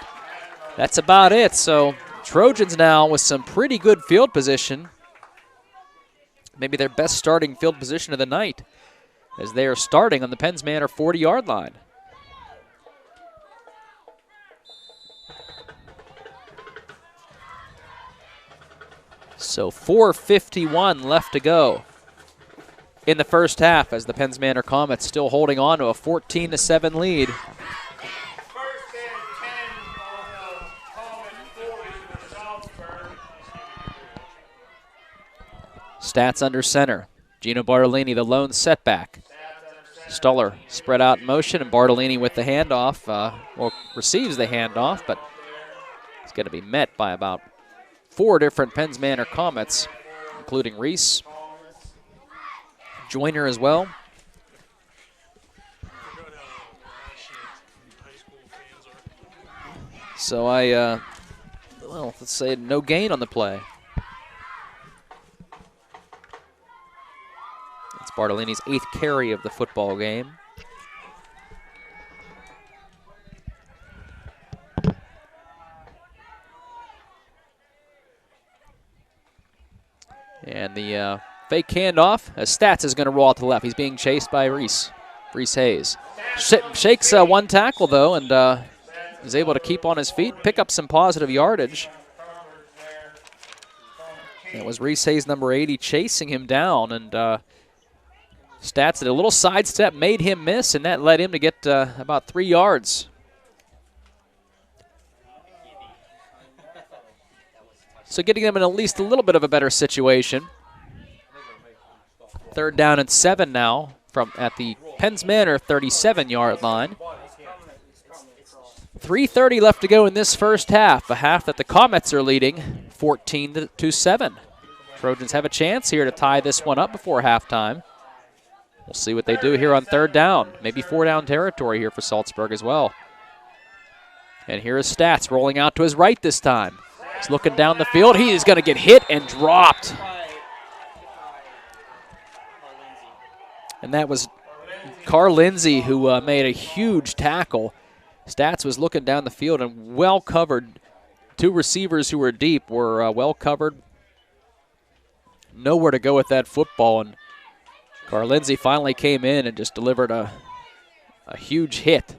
that's about it. So Trojans now with some pretty good field position. Maybe their best starting field position of the night, as they are starting on the Penns Manor 40-yard line. So 4:51 left to go in the first half, as the Penns Manor Comets still holding on to a 14-7 lead. 1st and 10 on the Comet 40 for Saltsburg. Stats under center. Gino Bartolini, the lone setback. Stuller spread out in motion, and Bartolini with the handoff, receives the handoff, but it's going to be met by about 4 different Penns Manor Comets, including Reese, Joyner as well. So let's say no gain on the play. It's Bartolini's 8th carry of the football game. And the fake handoff, as Stats is going to roll out to the left. He's being chased by Reese Hayes. Shakes one tackle, though, and is able to keep on his feet, pick up some positive yardage. It was Reese Hayes, number 80, chasing him down, and Stats did a little sidestep, made him miss, and that led him to get about 3 yards. So getting them in at least a little bit of a better situation. 3rd down and 7 now from at the Penns Manor 37-yard line. 3:30 left to go in this first half, a half that the Comets are leading 14-7. Trojans have a chance here to tie this one up before halftime. We'll see what they do here on 3rd down. Maybe 4-down territory here for Saltsburg as well. And here is Stats rolling out to his right this time. He's looking down the field. He is going to get hit and dropped. And that was Carl Lindsay who made a huge tackle. Stats was looking down the field and well covered. 2 receivers who were deep were well covered. Nowhere to go with that football. And Carl Lindsay finally came in and just delivered a huge hit.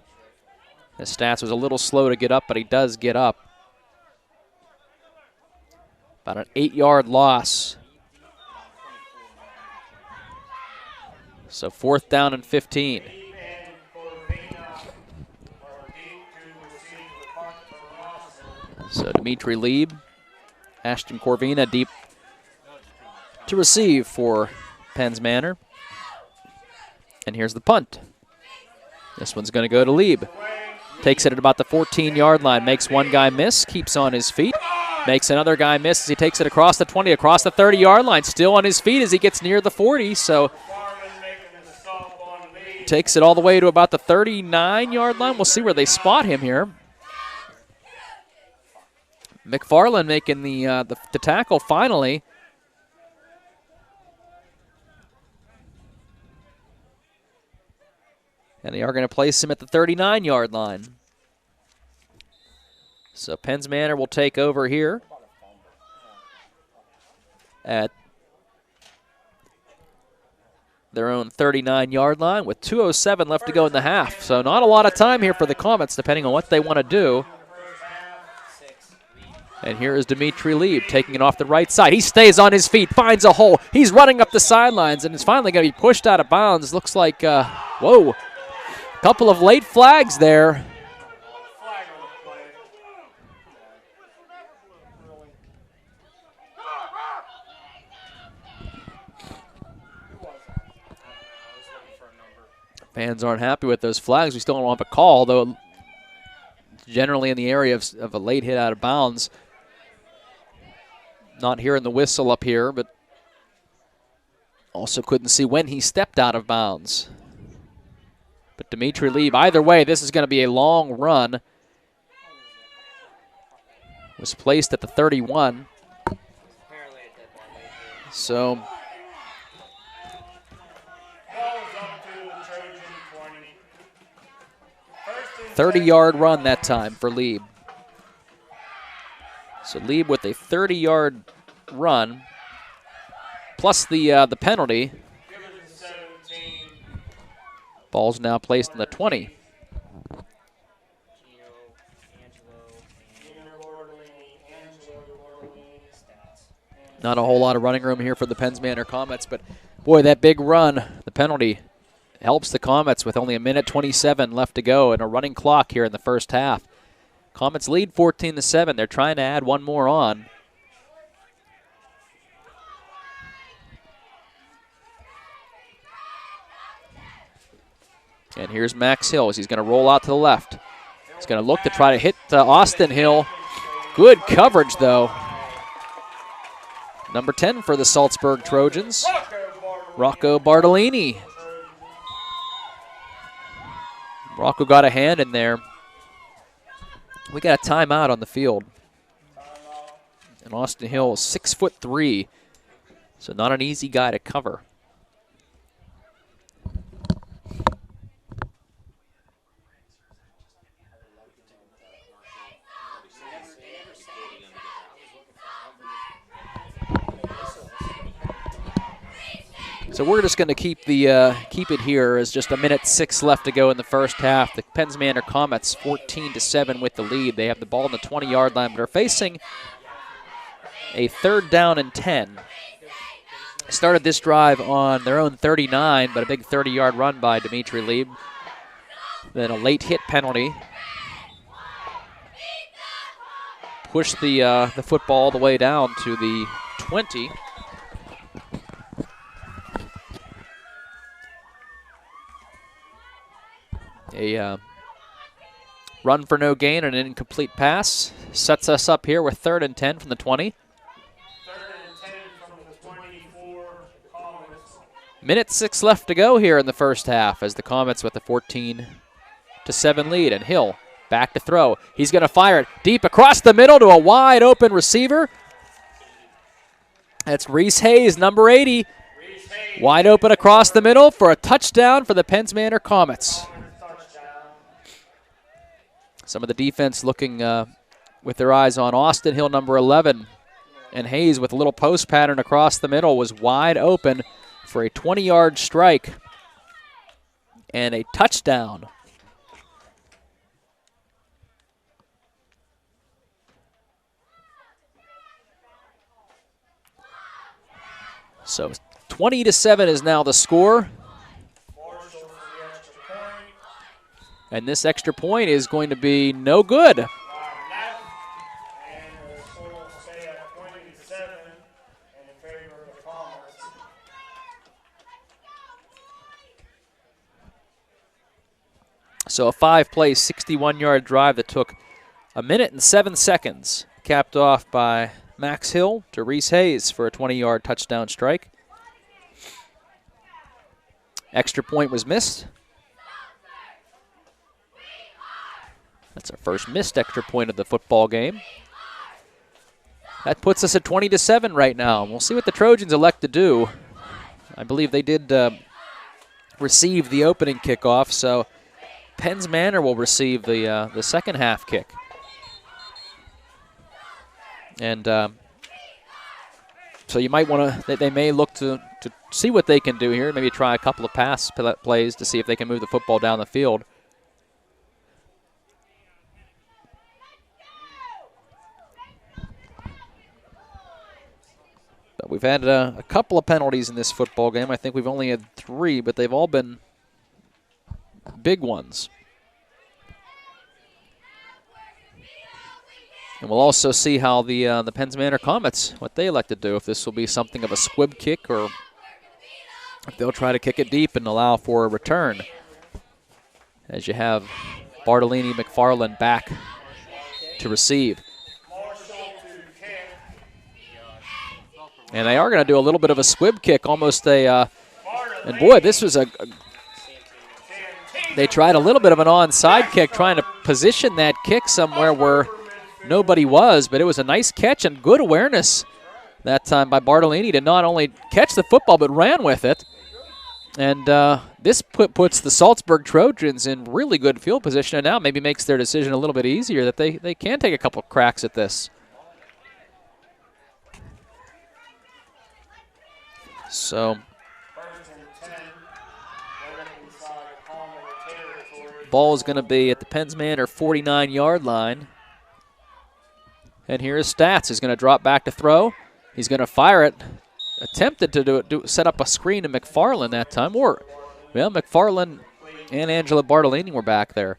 The Stats was a little slow to get up, but he does get up. About an 8-yard loss. So 4th down and 15. So Dimitri Lieb, Ashton Corvina deep to receive for Penns Manor. And here's the punt. This one's going to go to Lieb. Takes it at about the 14-yard line, makes one guy miss, keeps on his feet. Makes another guy miss as he takes it across the 20, across the 30-yard line, still on his feet as he gets near the 40. So takes it all the way to about the 39-yard line. We'll see where they spot him here. McFarland making the tackle finally. And they are going to place him at the 39-yard line. So Penns Manor will take over here at their own 39-yard line with 2:07 left to go in the half. So not a lot of time here for the Comets, depending on what they want to do. And here is Dimitri Lieb taking it off the right side. He stays on his feet, finds a hole. He's running up the sidelines, and is finally going to be pushed out of bounds. Looks like, whoa, couple of late flags there. Fans aren't happy with those flags. We still don't have a call, though generally in the area of a late hit out of bounds. Not hearing the whistle up here, but also couldn't see when he stepped out of bounds. But Dimitri Lieb, either way, this is going to be a long run. Was placed at the 31. So 30-yard run that time for Lieb. So Lieb with a 30-yard run, plus the penalty. Ball's now placed in the 20. Not a whole lot of running room here for the Penns Manor Comets, but boy, that big run, the penalty, helps the Comets with only 1:27 left to go and a running clock here in the first half. Comets lead 14-7. They're trying to add one more on. And here's Max Hill as he's going to roll out to the left. He's going to look to try to hit Austin Hill. Good coverage, though. Number 10 for the Saltsburg Trojans, Rocco Bartolini. Rocco got a hand in there. We got a timeout on the field. And Austin Hill is 6'3", so not an easy guy to cover. So we're just going to keep it here as just 1:06 left to go in the first half. The Penns Manor Comets 14-7 with the lead. They have the ball on the 20-yard line, but are facing a 3rd down and 10. Started this drive on their own 39, but a big 30-yard run by Dimitri Lieb. Then a late hit penalty. push the football all the way down to the 20. A run for no gain and an incomplete pass sets us up here with 3rd and 10 from the 20. 3rd and 10 from the 20 for the Comets. Minute 6 left to go here in the first half as the Comets with a 14-7 lead. And Hill back to throw. He's going to fire it deep across the middle to a wide open receiver. That's Reese Hayes, number 80. Wide open across the middle for a touchdown for the Penns Manor Comets. Some of the defense looking with their eyes on Austin Hill, number 11. And Hayes with a little post pattern across the middle was wide open for a 20-yard strike and a touchdown. So 20-7 is now the score. And this extra point is going to be no good. And the score will stay at 20-7 in favor of the Comets. So a 5-play, 61-yard drive that took a minute and 7 seconds, capped off by Max Hill to Reese Hayes for a 20-yard touchdown strike. Extra point was missed. That's our first missed extra point of the football game. That puts us at 20-7 right now. We'll see what the Trojans elect to do. I believe they did receive the opening kickoff, so Penns Manor will receive the second half kick. And so you might want to, they may look to see what they can do here, maybe try a couple of pass plays to see if they can move the football down the field. But we've had a couple of penalties in this football game. I think we've only had 3, but they've all been big ones. And we'll also see how the Penns Manor Comets, what they elect to do, if this will be something of a squib kick or if they'll try to kick it deep and allow for a return. As you have Bartolini McFarland back to receive. And they are going to do a little bit of a squib kick, almost a, and boy, this was they tried a little bit of an onside kick, trying to position that kick somewhere where nobody was, but it was a nice catch and good awareness that time by Bartolini to not only catch the football but ran with it. And this puts the Saltsburg Trojans in really good field position, and now maybe makes their decision a little bit easier that they can take a couple cracks at this. So ball is going to be at the Penns Manor 49-yard line. And here is Stats. He's going to drop back to throw. He's going to fire it. Attempted to set up a screen to McFarland that time. Well, McFarland and Angela Bartolini were back there.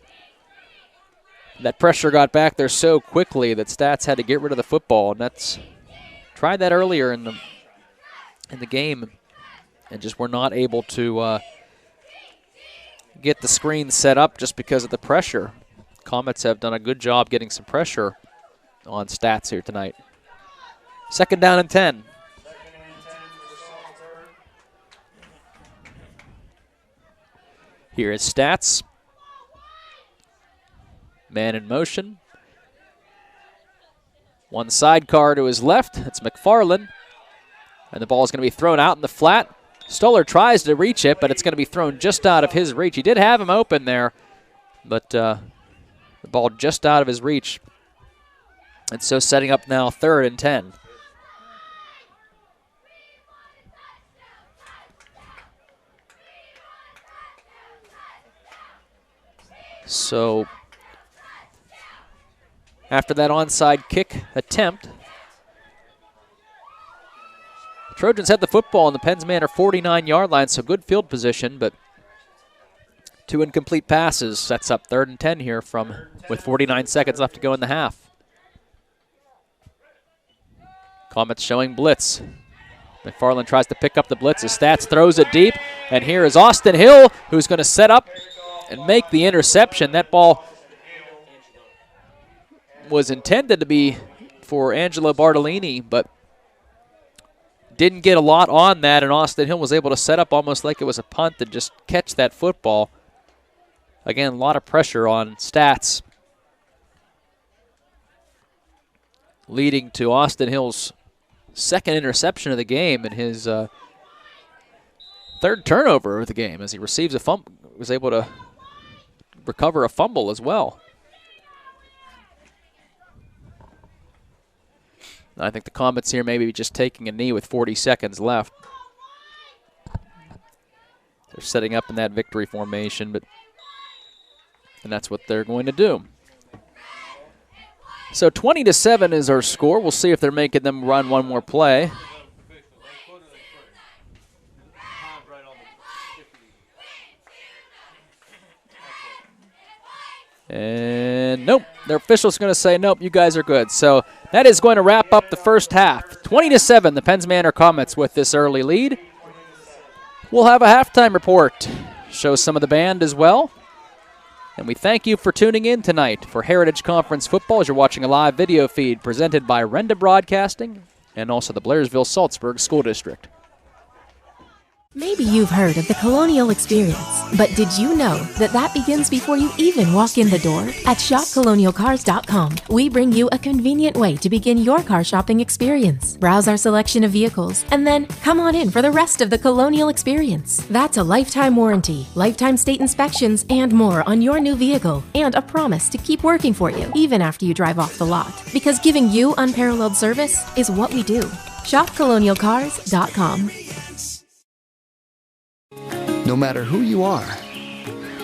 That pressure got back there so quickly that Stats had to get rid of the football. And that's tried that earlier in the game and just were not able to get the screen set up just because of the pressure. Comets have done a good job getting some pressure on Stats here tonight. 2nd down and 10. Here is Stats. Man in motion. One sidecar to his left. It's McFarland. And the ball is going to be thrown out in the flat. Stoller tries to reach it, but it's going to be thrown just out of his reach. He did have him open there, but the ball just out of his reach. And so setting up now 3rd and 10. So after that onside kick attempt, the Trojans had the football on the Penns Manor 49-yard line, so good field position, but 2 incomplete passes sets up 3rd and 10 here with 49 seconds left to go in the half. Comets showing blitz. McFarland tries to pick up the blitz. His Stats throws it deep. And here is Austin Hill, who's going to set up and make the interception. That ball was intended to be for Angelo Bartolini, but didn't get a lot on that, and Austin Hill was able to set up almost like it was a punt and just catch that football. Again, a lot of pressure on Stats, leading to Austin Hill's second interception of the game and his third turnover of the game as he receives a fumble, was able to recover a fumble as well. I think the Comets here maybe just taking a knee with 40 seconds left. They're setting up in that victory formation, and that's what they're going to do. So 20-7 is our score. We'll see if they're making them run one more play. And nope, their official's going to say, nope, you guys are good. So that is going to wrap up the first half. 20-7, the Penns Manor Comets with this early lead. We'll have a halftime report. Show some of the band as well. And we thank you for tuning in tonight for Heritage Conference football as you're watching a live video feed presented by Renda Broadcasting and also the Blairsville-Saltsburg School District. Maybe you've heard of the Colonial Experience, but did you know that begins before you even walk in the door? At shopcolonialcars.com, we bring you a convenient way to begin your car shopping experience. Browse our selection of vehicles, and then come on in for the rest of the Colonial Experience. That's a lifetime warranty, lifetime state inspections, and more on your new vehicle, and a promise to keep working for you even after you drive off the lot. Because giving you unparalleled service is what we do. shopcolonialcars.com. No matter who you are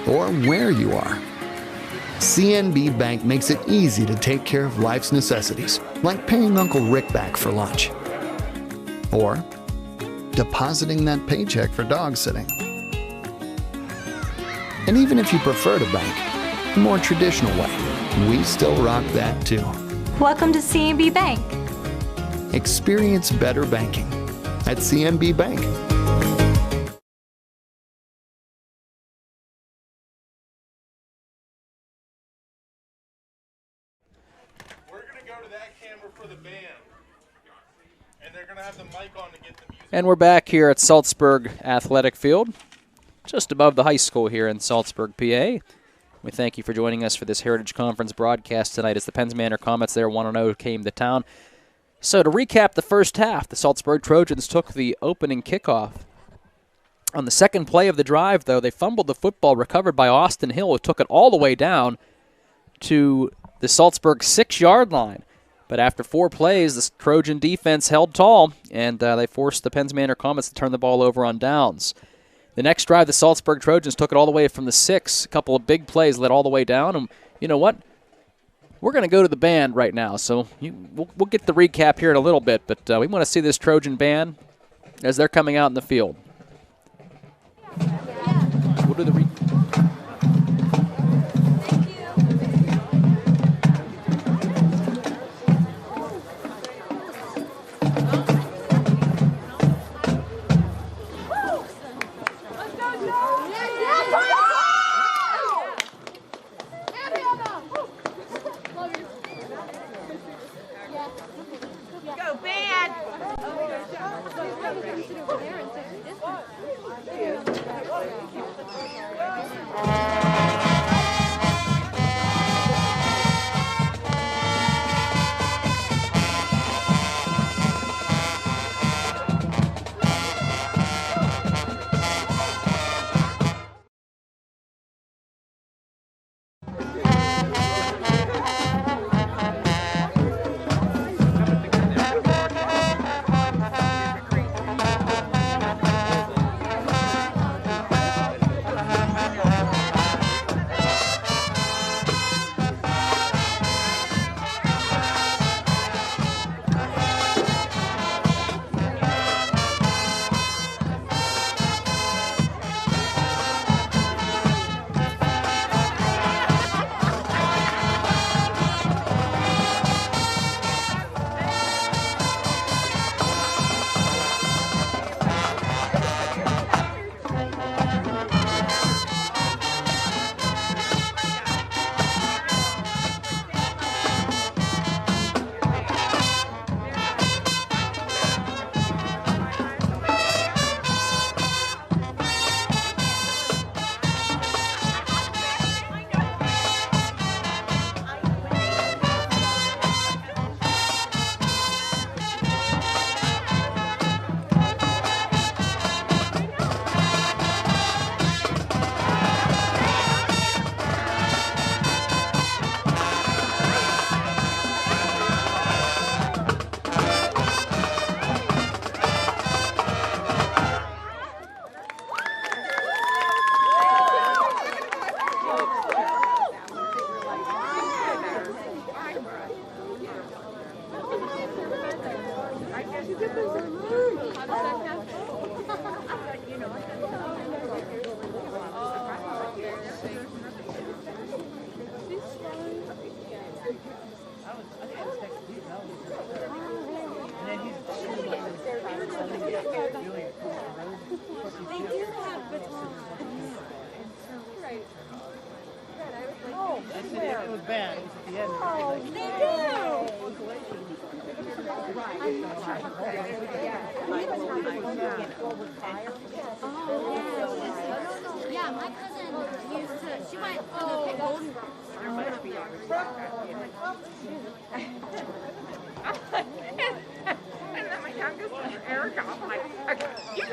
or where you are, CNB Bank makes it easy to take care of life's necessities, like paying Uncle Rick back for lunch or depositing that paycheck for dog sitting. And even if you prefer to bank the more traditional way, we still rock that too. Welcome to CNB Bank. Experience better banking at CNB Bank. And we're back here at Saltsburg Athletic Field, just above the high school here in Saltsburg, PA. We thank you for joining us for this Heritage Conference broadcast tonight as the Penns Manor Comets there 1-0 came to town. So to recap the first half, the Saltsburg Trojans took the opening kickoff. On the second play of the drive, though, they fumbled the football recovered by Austin Hill, who took it all the way down to the Saltsburg 6-yard line. But after 4 plays, the Trojan defense held tall, and they forced the Penns Manor Comets to turn the ball over on downs. The next drive, the Saltsburg Trojans took it all the way from the 6. A couple of big plays led all the way down. And you know what? We're going to go to the band right now, so we'll get the recap here in a little bit. But we want to see this Trojan band as they're coming out in the field. We'll do the recap. band was at the end. Oh, they do. Yeah, my cousin used to. She went for the golden. And then my youngest one, Erica, I'm like, okay, you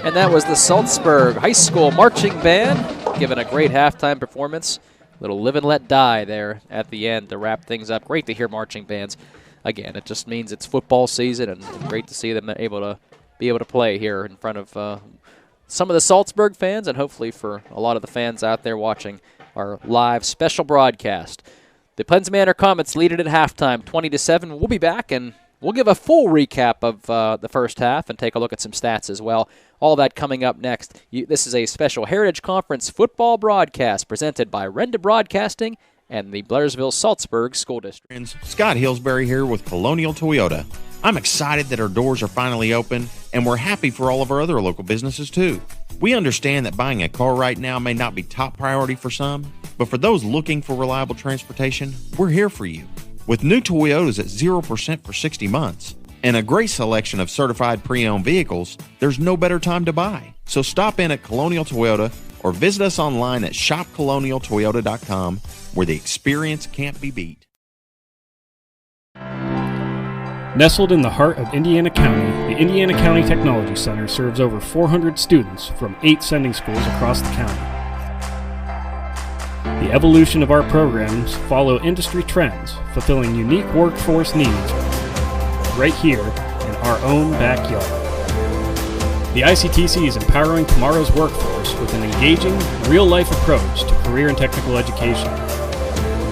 And that was the Saltsburg High School Marching Band giving a great halftime performance. Little Live and Let Die there at the end to wrap things up. Great to hear marching bands. Again, it just means it's football season, and great to see them be able to play here in front of some of the Saltsburg fans, and hopefully for a lot of the fans out there watching our live special broadcast. The Manor Comets lead it at halftime, 20-7. We'll be back, and we'll give a full recap of the first half and take a look at some stats as well. All that coming up next. This is a special Heritage Conference football broadcast presented by Renda Broadcasting and the Blairsville Saltsburg School District. Scott Hillsbury here with Colonial Toyota. I'm excited that our doors are finally open, and we're happy for all of our other local businesses too. We understand that buying a car right now may not be top priority for some, but for those looking for reliable transportation, we're here for you. With new Toyotas at 0% for 60 months and a great selection of certified pre-owned vehicles, there's no better time to buy. So stop in at Colonial Toyota or visit us online at shopcolonialtoyota.com, where the experience can't be beat. Nestled in the heart of Indiana County, the Indiana County Technology Center serves over 400 students from 8 sending schools across the county. The evolution of our programs follow industry trends, fulfilling unique workforce needs right here in our own backyard. The ICTC is empowering tomorrow's workforce with an engaging, real-life approach to career and technical education.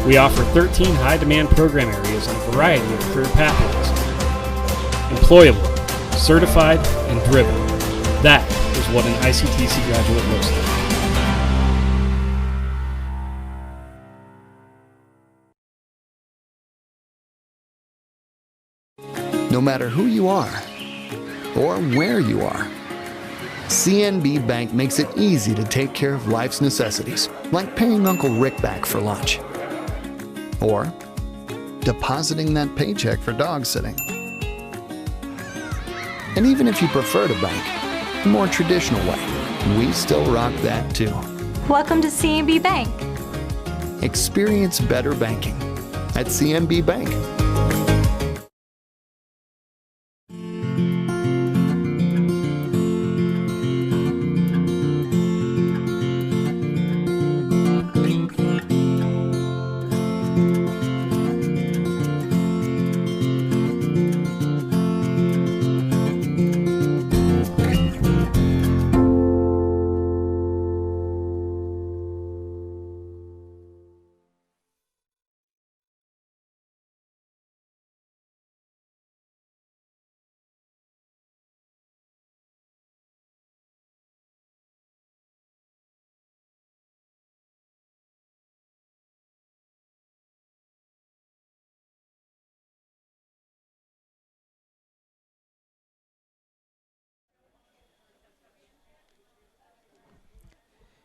We offer 13 high-demand program areas and a variety of career pathways. Employable, certified, and driven. That is what an ICTC graduate looks like. No matter who you are or where you are, CNB Bank makes it easy to take care of life's necessities, like paying Uncle Rick back for lunch or depositing that paycheck for dog sitting. And even if you prefer to bank the more traditional way, we still rock that too. Welcome to CNB Bank. Experience better banking at CNB Bank.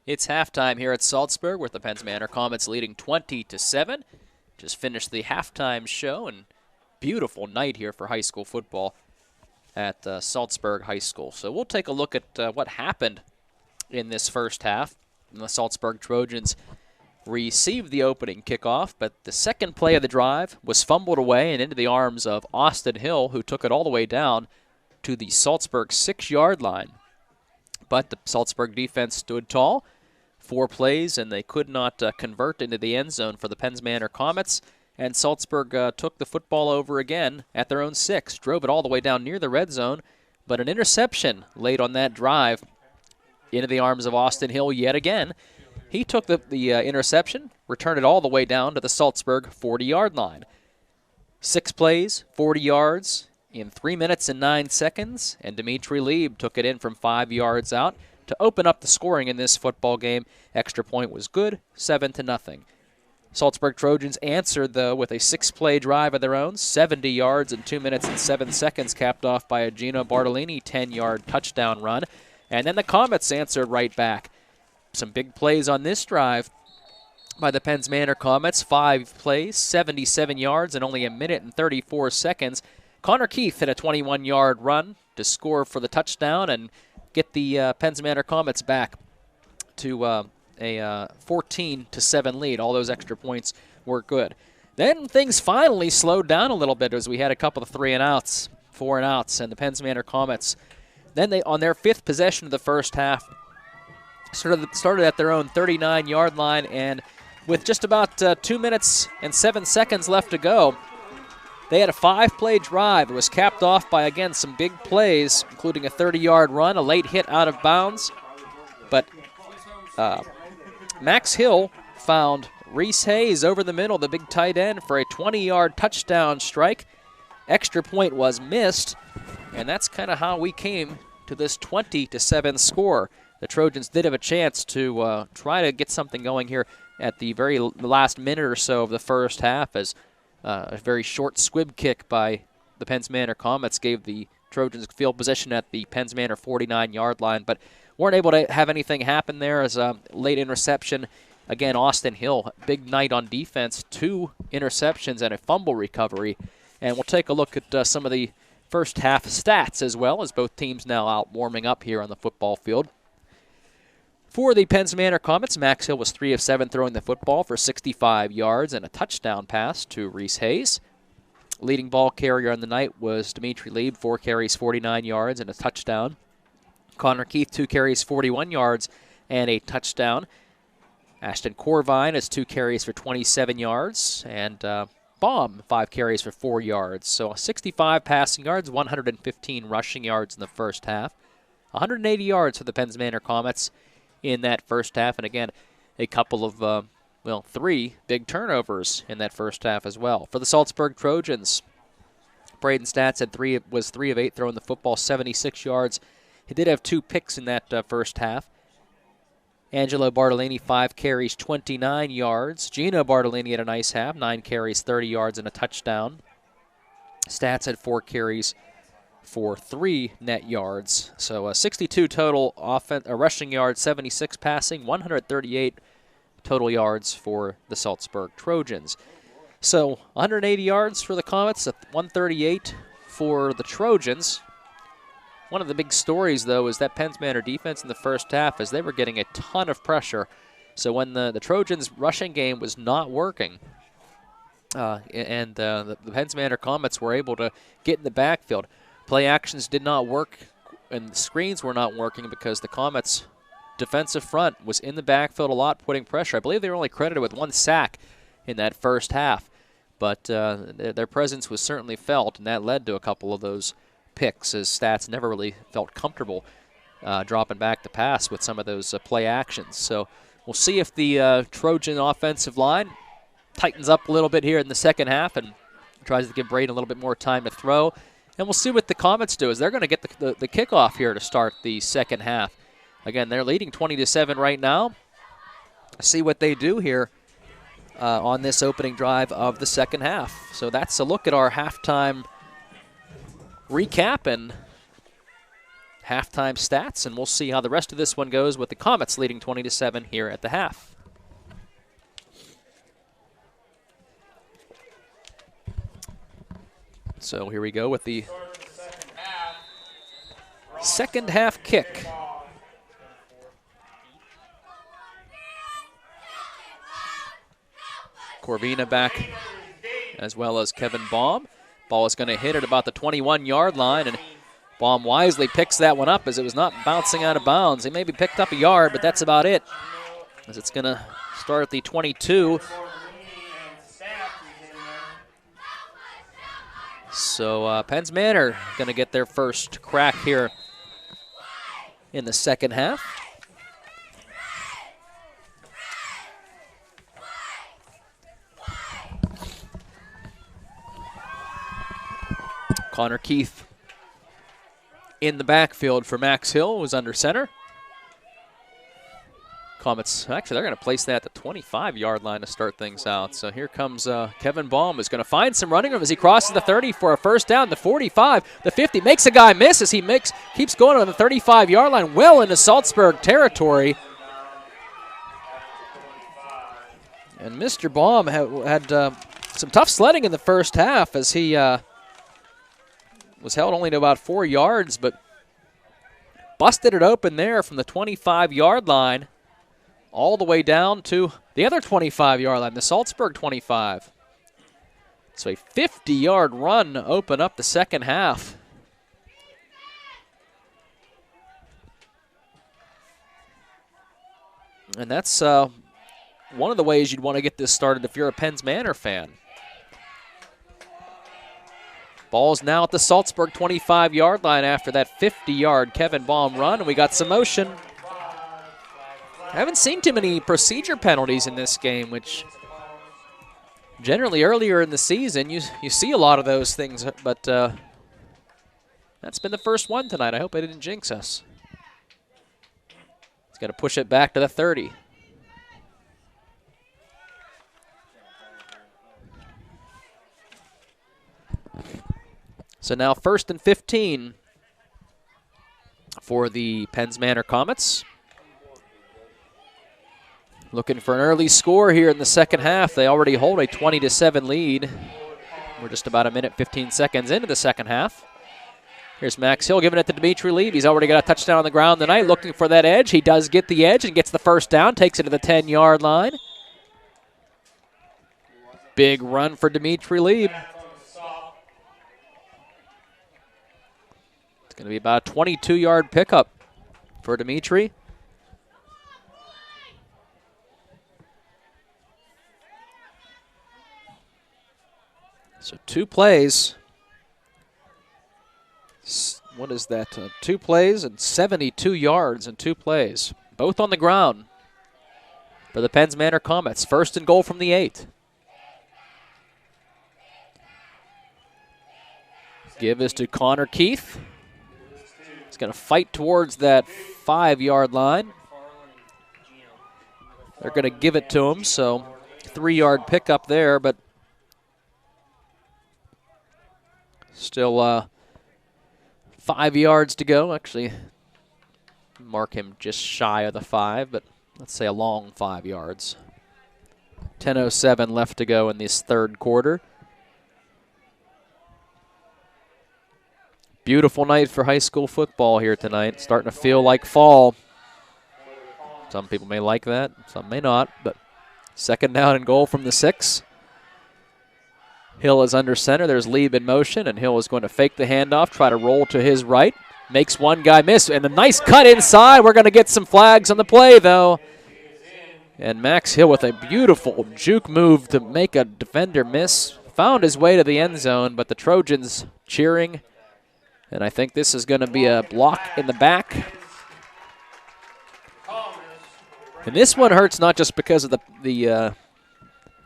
It's halftime here at Saltsburg with the Manor Comets leading 20-7. Just finished the halftime show, and beautiful night here for high school football at Saltsburg High School. So we'll take a look at what happened in this first half. And the Saltsburg Trojans received the opening kickoff, but the second play of the drive was fumbled away and into the arms of Austin Hill, who took it all the way down to the Saltsburg 6-yard line. But the Saltsburg defense stood tall. 4 plays, and they could not convert into the end zone for the Manor Comets. And Saltsburg took the football over again at their own 6, drove it all the way down near the red zone, but an interception late on that drive into the arms of Austin Hill yet again. He took the interception, returned it all the way down to the Saltsburg 40-yard line. 6 plays, 40 yards in 3 minutes and 9 seconds, and Dimitri Lieb took it in from 5 yards out to open up the scoring in this football game. Extra point was good, 7-0. Saltsburg Trojans answered, though, with a 6-play drive of their own, 70 yards in 2 minutes and 7 seconds, capped off by a Gino Bartolini 10-yard touchdown run. And then the Comets answered right back. Some big plays on this drive by the Manor Comets. 5 plays, 77 yards in only 1 minute and 34 seconds. Connor Keith hit a 21-yard run to score for the touchdown and get the Manor Comets back to a 14-7 lead. All those extra points were good. Then things finally slowed down a little bit as we had a couple of 3-and-outs, 4-and-outs, and the Manor Comets Then they, on their 5th possession of the first half, started at their own 39-yard line, and with just about 2 minutes and 7 seconds left to go, they had a 5-play drive. It was capped off by, again, some big plays, including a 30-yard run, a late hit out of bounds. But Max Hill found Reese Hayes over the middle, the big tight end, for a 20-yard touchdown strike. Extra point was missed, and that's kind of how we came to this 20-7 score. The Trojans did have a chance to try to get something going here at the very last minute or so of the first half, as a very short squib kick by the Penns Manor Comets gave the Trojans field position at the Penns Manor 49-yard line, but weren't able to have anything happen there as a late interception. Again, Austin Hill, big night on defense, 2 interceptions and a fumble recovery. And we'll take a look at some of the first half stats as well, as both teams now out warming up here on the football field. For the Penns Manor Comets, Max Hill was 3 of 7 throwing the football for 65 yards and a touchdown pass to Reese Hayes. Leading ball carrier on the night was Dimitri Lieb, 4 carries, 49 yards and a touchdown. Connor Keith, 2 carries, 41 yards and a touchdown. Ashton Corvine has 2 carries for 27 yards, and Baum, 5 carries for 4 yards. So 65 passing yards, 115 rushing yards in the first half. 180 yards for the Penns Manor Comets in that first half, and again, a couple of, 3 big turnovers in that first half as well. For the Saltsburg Trojans, Braden Stats was 3 of 8 throwing the football, 76 yards. He did have 2 picks in that first half. Angelo Bartolini, 5 carries, 29 yards. Gino Bartolini had a nice half, 9 carries, 30 yards, and a touchdown. Stats had 4 carries for 3 net yards. So 62 total rushing yards, 76 passing, 138 total yards for the Saltsburg Trojans. So 180 yards for the Comets, 138 for the Trojans. One of the big stories, though, is that Penns Manor defense in the first half, as they were getting a ton of pressure. So when the Trojans' rushing game was not working, and the Penns Manor Comets were able to get in the backfield, play actions did not work, and the screens were not working because the Comets' defensive front was in the backfield a lot, putting pressure. I believe they were only credited with 1 sack in that first half, but their presence was certainly felt, and that led to a couple of those picks, as Stats never really felt comfortable dropping back to pass with some of those play actions. So we'll see if the Trojan offensive line tightens up a little bit here in the second half and tries to give Braden a little bit more time to throw. And we'll see what the Comets do, as they're going to get the kickoff here to start the second half. Again, they're leading 20-7 right now. See what they do here on this opening drive of the second half. So that's a look at our halftime recap and halftime stats, and we'll see how the rest of this one goes with the Comets leading 20-7 here at the half. So here we go with the second half kick. Corvina back, as well as Kevin Baum. Ball is going to hit at about the 21-yard line, and Baum wisely picks that one up as it was not bouncing out of bounds. He maybe picked up a yard, but that's about it, as it's going to start at the 22. So Penns Manor going to get their first crack here in the second half. Connor Keith in the backfield for Max Hill, who's under center. Comets, actually, they're going to place that at the 25-yard line to start things out. So here comes Kevin Baum, who's going to find some running room as he crosses the 30 for a first down. The 45, the 50, makes a guy miss as he keeps going on the 35-yard line, well into Saltsburg territory. And Mr. Baum had some tough sledding in the first half as he was held only to about 4 yards, but busted it open there from the 25-yard line all the way down to the other 25-yard line, the Saltsburg 25. So a 50-yard run to open up the second half. And that's one of the ways you'd want to get this started if you're a Penns Manor fan. Ball's now at the Saltsburg 25-yard line after that 50-yard Kevin Baum run, and we got some motion. I haven't seen too many procedure penalties in this game, which generally earlier in the season you see a lot of those things, but that's been the first one tonight. I hope I didn't jinx us. He's got to push it back to the 30. So now 1st and 15 for the Penns Manor Comets. Looking for an early score here in the second half. They already hold a 20-7 lead. We're just about a minute, 15 seconds into the second half. Here's Max Hill giving it to Dimitri Lee. He's already got a touchdown on the ground tonight, looking for that edge. He does get the edge and gets the first down, takes it to the 10-yard line. Big run for Dimitri Lee. It's going to be about a 22-yard pickup for Dimitri. So 2 plays. What is that? 2 plays and 72 yards in 2 plays. Both on the ground for the Penns Manor Comets. 1st and goal from the 8. Give is to Connor Keith. He's going to fight towards that 5-yard line. They're going to give it to him, so 3-yard pickup there, but still 5 yards to go. Actually, mark him just shy of the 5, but let's say a long 5 yards. 10:07 left to go in this third quarter. Beautiful night for high school football here tonight. Starting to feel like fall. Some people may like that, some may not, but 2nd down and goal from the 6. Hill is under center. There's Lieb in motion, and Hill is going to fake the handoff, try to roll to his right. Makes one guy miss, and a nice cut inside. We're going to get some flags on the play, though. And Max Hill with a beautiful juke move to make a defender miss. Found his way to the end zone, but the Trojans cheering. And I think this is going to be a block in the back. And this one hurts not just because of the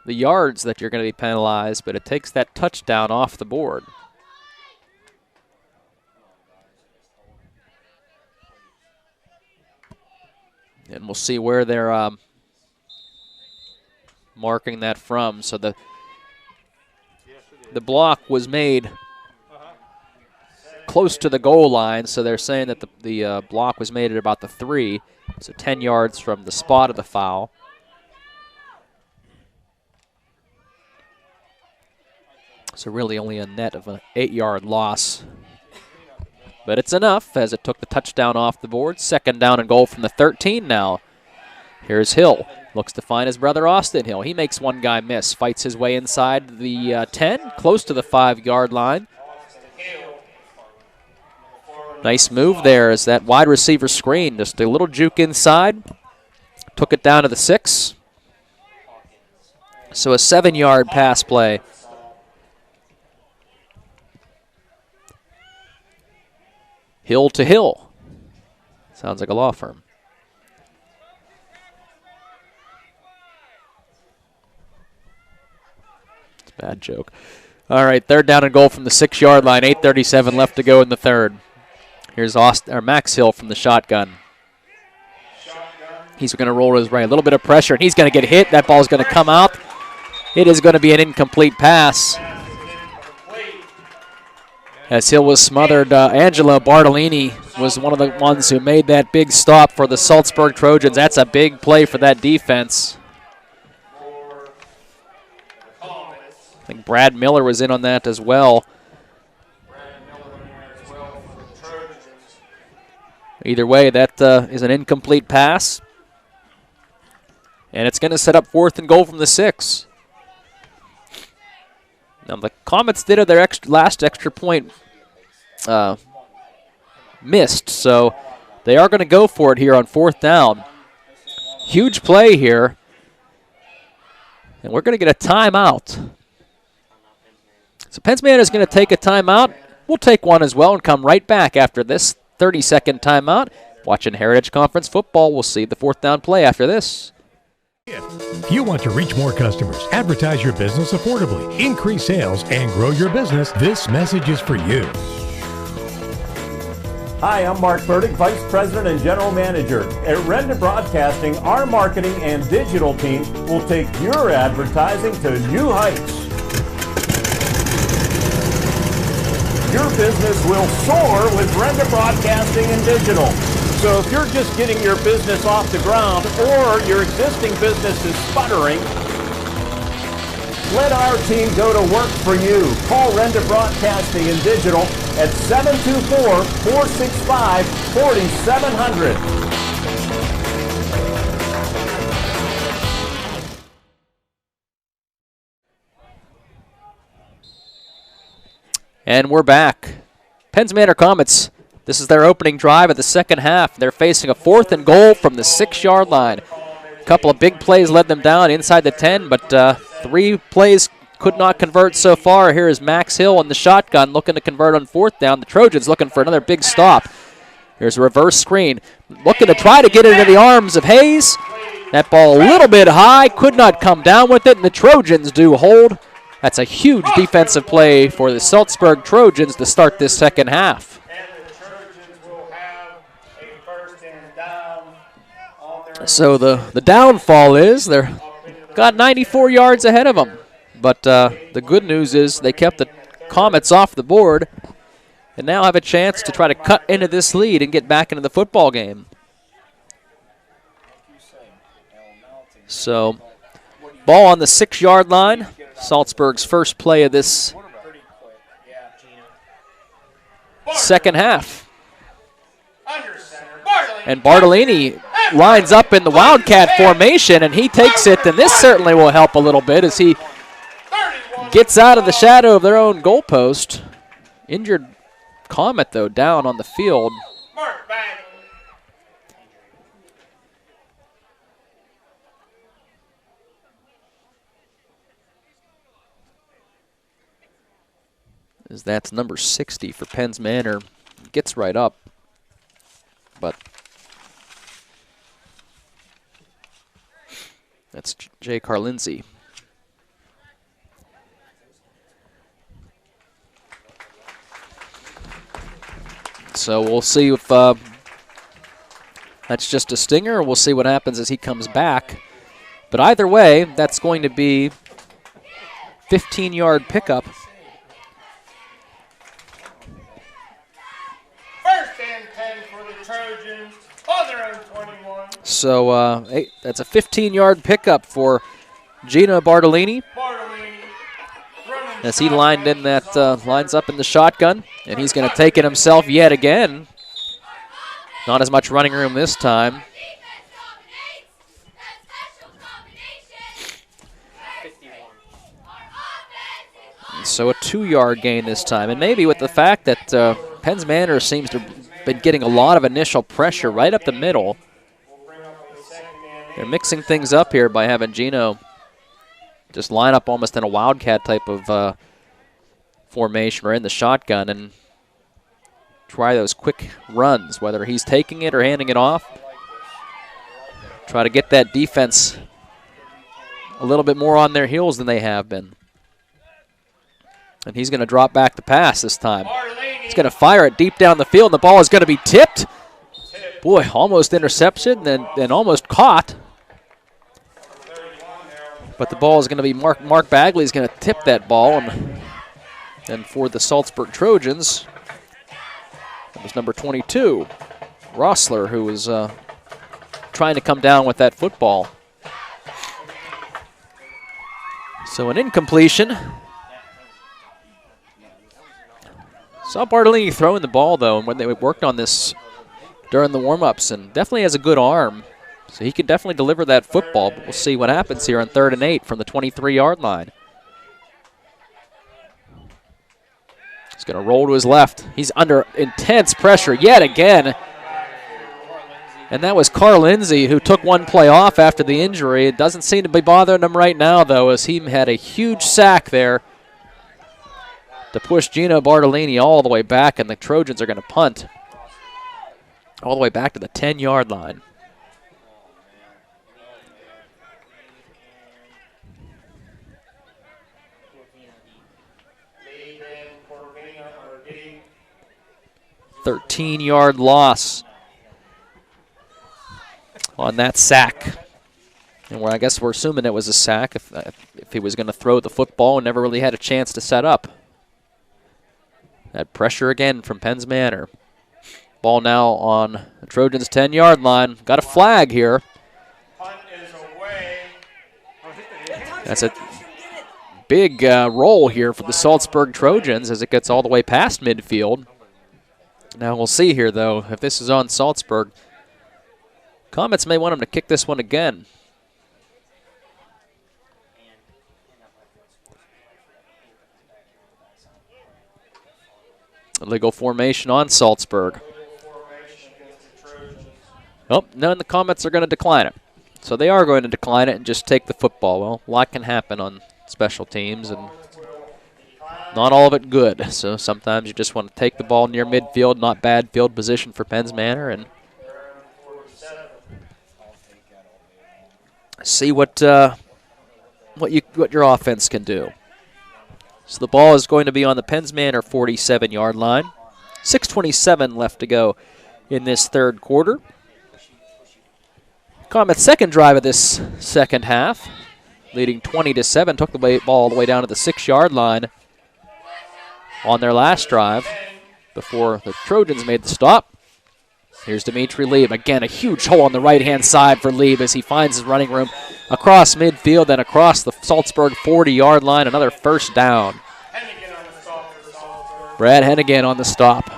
yards that you're going to be penalized, but it takes that touchdown off the board. And we'll see where they're marking that from. So the block was made close to the goal line, so they're saying that the block was made at about the 3, so 10 yards from the spot of the foul. So really only a net of an 8-yard loss. But it's enough as it took the touchdown off the board. 2nd down and goal from the 13 now. Here's Hill. Looks to find his brother Austin Hill. He makes one guy miss. Fights his way inside the 10, close to the 5-yard line. Nice move there as that wide receiver screen. Just a little juke inside. Took it down to the 6. So a 7-yard pass play. Hill to Hill. Sounds like a law firm. It's a bad joke. All right, 3rd down and goal from the 6-yard line. 8:37 left to go in the 3rd. Here's Max Hill from the shotgun. He's going to roll to his right. A little bit of pressure, and he's going to get hit. That ball is going to come out. It is going to be an incomplete pass. As Hill was smothered, Angelo Bartolini was one of the ones who made that big stop for the Saltsburg Trojans. That's a big play for that defense. I think Brad Miller was in on that as well. Either way, that is an incomplete pass. And it's going to set up 4th and goal from the 6. Now, the Comets did have their last extra point missed, so they are going to go for it here on 4th down. huge play here. And we're going to get a timeout. So Penns Manor is going to take a timeout. We'll take one as well and come right back after this 30-second timeout. Watching Heritage Conference football. We'll see the fourth down play after this. If you want to reach more customers, advertise your business affordably, increase sales, and grow your business, this message is for you. Hi, I'm Mark Burdick, Vice President and General Manager. At Renda Broadcasting, our marketing and digital team will take your advertising to new heights. Your business will soar with Renda Broadcasting and Digital. So if you're just getting your business off the ground or your existing business is sputtering, let our team go to work for you. Call Renda Broadcasting and Digital at 724-465-4700. And we're back. Penns Manor Comets. This is their opening drive of the second half. They're facing a 4th and goal from the 6-yard line. A couple of big plays led them down inside the 10, but 3 plays could not convert so far. Here is Max Hill in the shotgun looking to convert on 4th down. The Trojans looking for another big stop. Here's a reverse screen. Looking to try to get it into the arms of Hayes. That ball a little bit high, could not come down with it, and the Trojans do hold. That's a huge defensive play for the Saltsburg Trojans to start this second half. So the downfall is they're got 94 yards ahead of them. But the good news is they kept the Comets off the board and now have a chance to try to cut into this lead and get back into the football game. So ball on the 6-yard line. Saltsburg's first play of this second half. And Bartolini lines up in the Wildcat formation, and he takes it, and this certainly will help a little bit as he gets out of the shadow of their own goalpost. Injured Comet, though, down on the field. As that's number 60 for Penns Manor. Gets right up, but that's Jay Carlinzi. So we'll see if that's just a stinger, or we'll see what happens as he comes back. But either way, that's going to be 15-yard pickup. First and 10 for the Trojans on their own 21. So that's a 15-yard pickup for Gino Bartolini. As he lined in that lines up in the shotgun, and he's going to take it himself yet again. Not as much running room this time. So a 2-yard gain this time, and maybe with the fact that Penns Manor seems to have been getting a lot of initial pressure right up the middle. They're mixing things up here by having Gino just line up almost in a Wildcat type of formation or in the shotgun and try those quick runs, whether he's taking it or handing it off. Try to get that defense a little bit more on their heels than they have been. And he's going to drop back the pass this time. He's going to fire it deep down the field, and the ball is going to be tipped. Boy, almost interception and almost caught. But the ball is going to be Mark Bagley is going to tip that ball. And for the Saltsburg Trojans, it was number 22, Rossler, who was trying to come down with that football. So an incompletion. Saw Bartolini throwing the ball, though, and when they worked on this during the warm-ups, and definitely has a good arm. So he can definitely deliver that football, but we'll see what happens here on 3rd and 8 from the 23-yard line. He's going to roll to his left. He's under intense pressure yet again. And that was Carl Lindsay, who took one play off after the injury. It doesn't seem to be bothering him right now, though, as he had a huge sack there to push Gino Bartolini all the way back, and the Trojans are going to punt all the way back to the 10-yard line. A 13-yard loss on that sack. And I guess we're assuming it was a sack if he was going to throw the football and never really had a chance to set up. That pressure again from Penns Manor. Ball now on the Trojans' 10-yard line. Got a flag here. That's a big roll here for the Saltsburg Trojans as it gets all the way past midfield. Now we'll see here, though, if this is on Saltsburg. Comets may want him to kick this one again. Illegal formation on Saltsburg. Oh, no, and the Comets are going to decline it. So they are going to decline it and just take the football. Well, a lot can happen on special teams, and not all of it good. So sometimes you just want to take the ball near midfield, not bad field position for Penns Manor, and see what your offense can do. So the ball is going to be on the Penns Manor 47-yard line. 6:27 left to go in this third quarter. Comets' second drive of this second half, leading 20-7, took the ball all the way down to the 6-yard line on their last drive before the Trojans made the stop. Here's Dimitri Lieb. Again, a huge hole on the right-hand side for Lieb as he finds his running room across midfield and across the Saltsburg 40-yard line. Another first down. Brad Hennigan on the stop.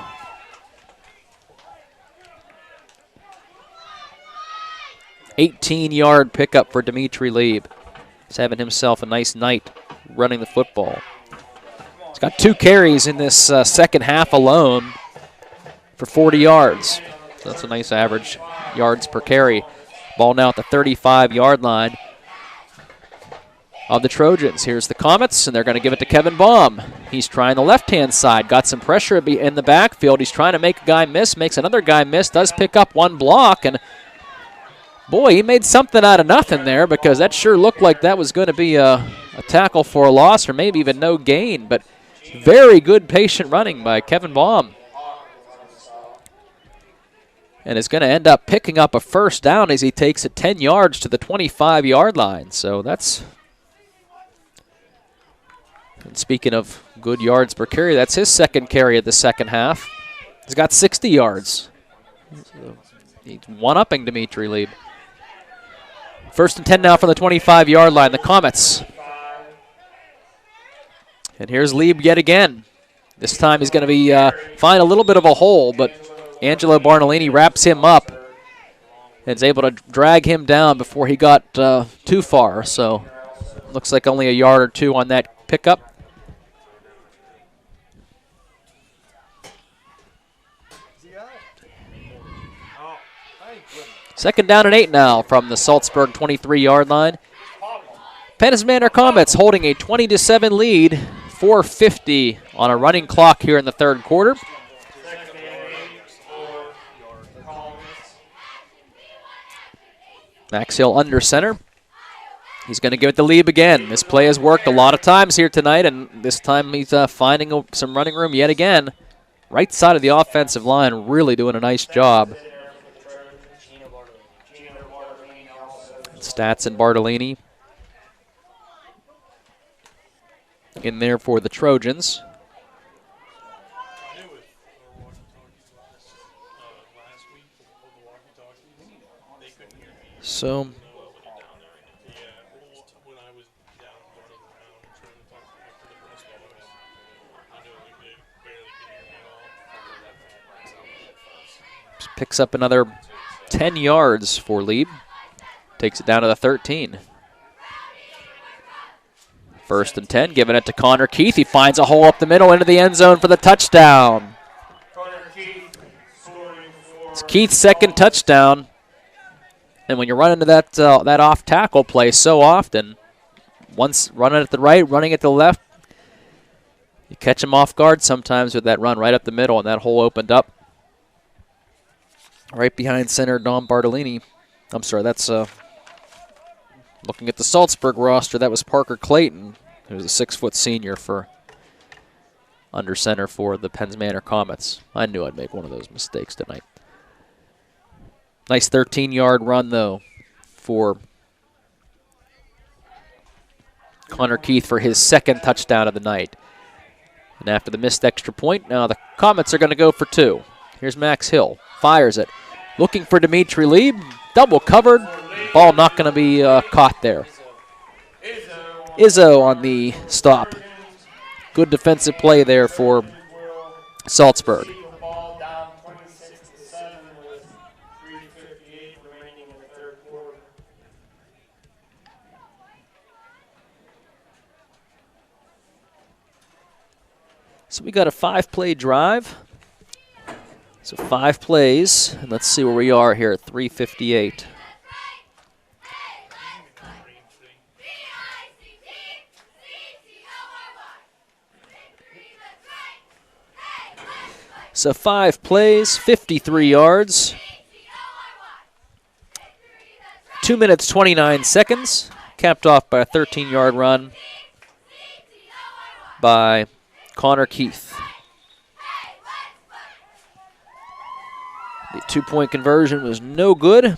$18-yard pickup for Dimitri Lieb. He's having himself a nice night running the football. He's got 2 carries in this second half alone for 40 yards. So that's a nice average yards per carry. Ball now at the 35-yard line of the Trojans. Here's the Comets, and they're going to give it to Kevin Baum. He's trying the left-hand side. Got some pressure in the backfield. He's trying to make a guy miss, makes another guy miss, does pick up one block, and boy, he made something out of nothing there because that sure looked like that was going to be a tackle for a loss or maybe even no gain, but very good patient running by Kevin Baum. And is going to end up picking up a first down as he takes it 10 yards to the 25-yard line. So that's, and speaking of good yards per carry, that's his second carry of the second half. He's got 60 yards. So he's one-upping Dimitri Lieb. First and 10 now from the 25-yard line, the Comets. And here's Lieb yet again. This time he's going to be find a little bit of a hole, but Angelo Barnolini wraps him up and is able to drag him down before he got too far. So looks like only a yard or two on that pickup. Second down and 8 now from the Saltsburg 23-yard line. Penns Manor Comets holding a 20-7 lead, 4:50 on a running clock here in the third quarter. Max Hill under center. He's going to give it to Lieb again. This play has worked a lot of times here tonight, and this time he's finding some running room yet again. Right side of the offensive line really doing a nice job. Stats and Bartolini in there for the Trojans. So picks up another 10 yards for Lieb. Takes it down to the 13. First and 10, giving it to Connor Keith. He finds a hole up the middle into the end zone for the touchdown. It's Keith's second touchdown. And when you run into that off tackle play so often, once running at the right, running at the left, you catch them off guard sometimes with that run right up the middle, and that hole opened up right behind center Dom Bartolini. I'm sorry, that's looking at the Saltsburg roster. That was Parker Clayton, who was a 6-foot senior for under center for the Penns Manor Comets. I knew I'd make one of those mistakes tonight. Nice 13-yard run, though, for Connor Keith for his second touchdown of the night. And after the missed extra point, now the Comets are going to go for 2. Here's Max Hill. Fires it. Looking for Dimitri Lieb. Double covered. Ball not going to be caught there. Izzo on the stop. Good defensive play there for Saltsburg. So we got a 5-play drive. So 5 plays, and let's see where we are here at 3:58. So 5 plays, 53 yards. 2 minutes, 29 seconds. Capped off by a 13-yard run by Connor Keith. The 2-point conversion was no good,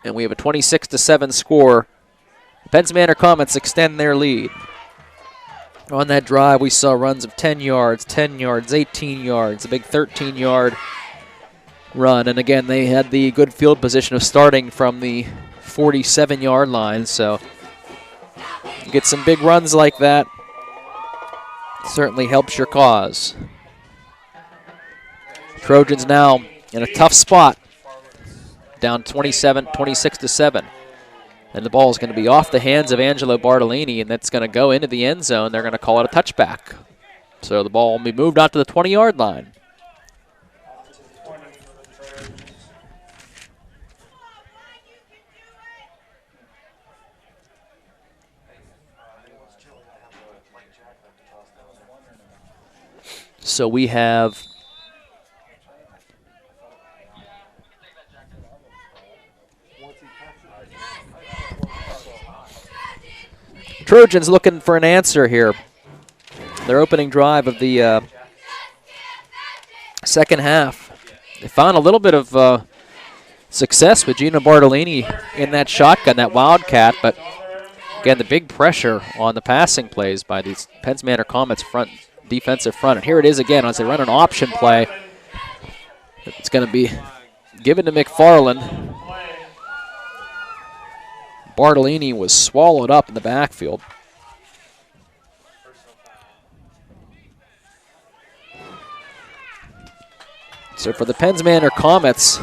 and we have a 26-7 score. Penns Manor Comets extend their lead. On that drive, we saw runs of 10 yards, 10 yards, 18 yards, a big 13-yard run. And again, they had the good field position of starting from the 47-yard line, so you get some big runs like that. Certainly helps your cause. Trojans now in a tough spot, down 26-7. And the ball is going to be off the hands of Angelo Bartolini, and that's going to go into the end zone. They're going to call it a touchback. So the ball will be moved out to the 20-yard line. So we have Trojans looking for an answer here. Their opening drive of the second half. They found a little bit of success with Gino Bartolini in that shotgun, that wildcat, but again, the big pressure on the passing plays by these Penns Manor Comets defensive front. And here it is again as they run an option play. It's going to be given to McFarland. Bartolini was swallowed up in the backfield. So for the Penns Manor Comets,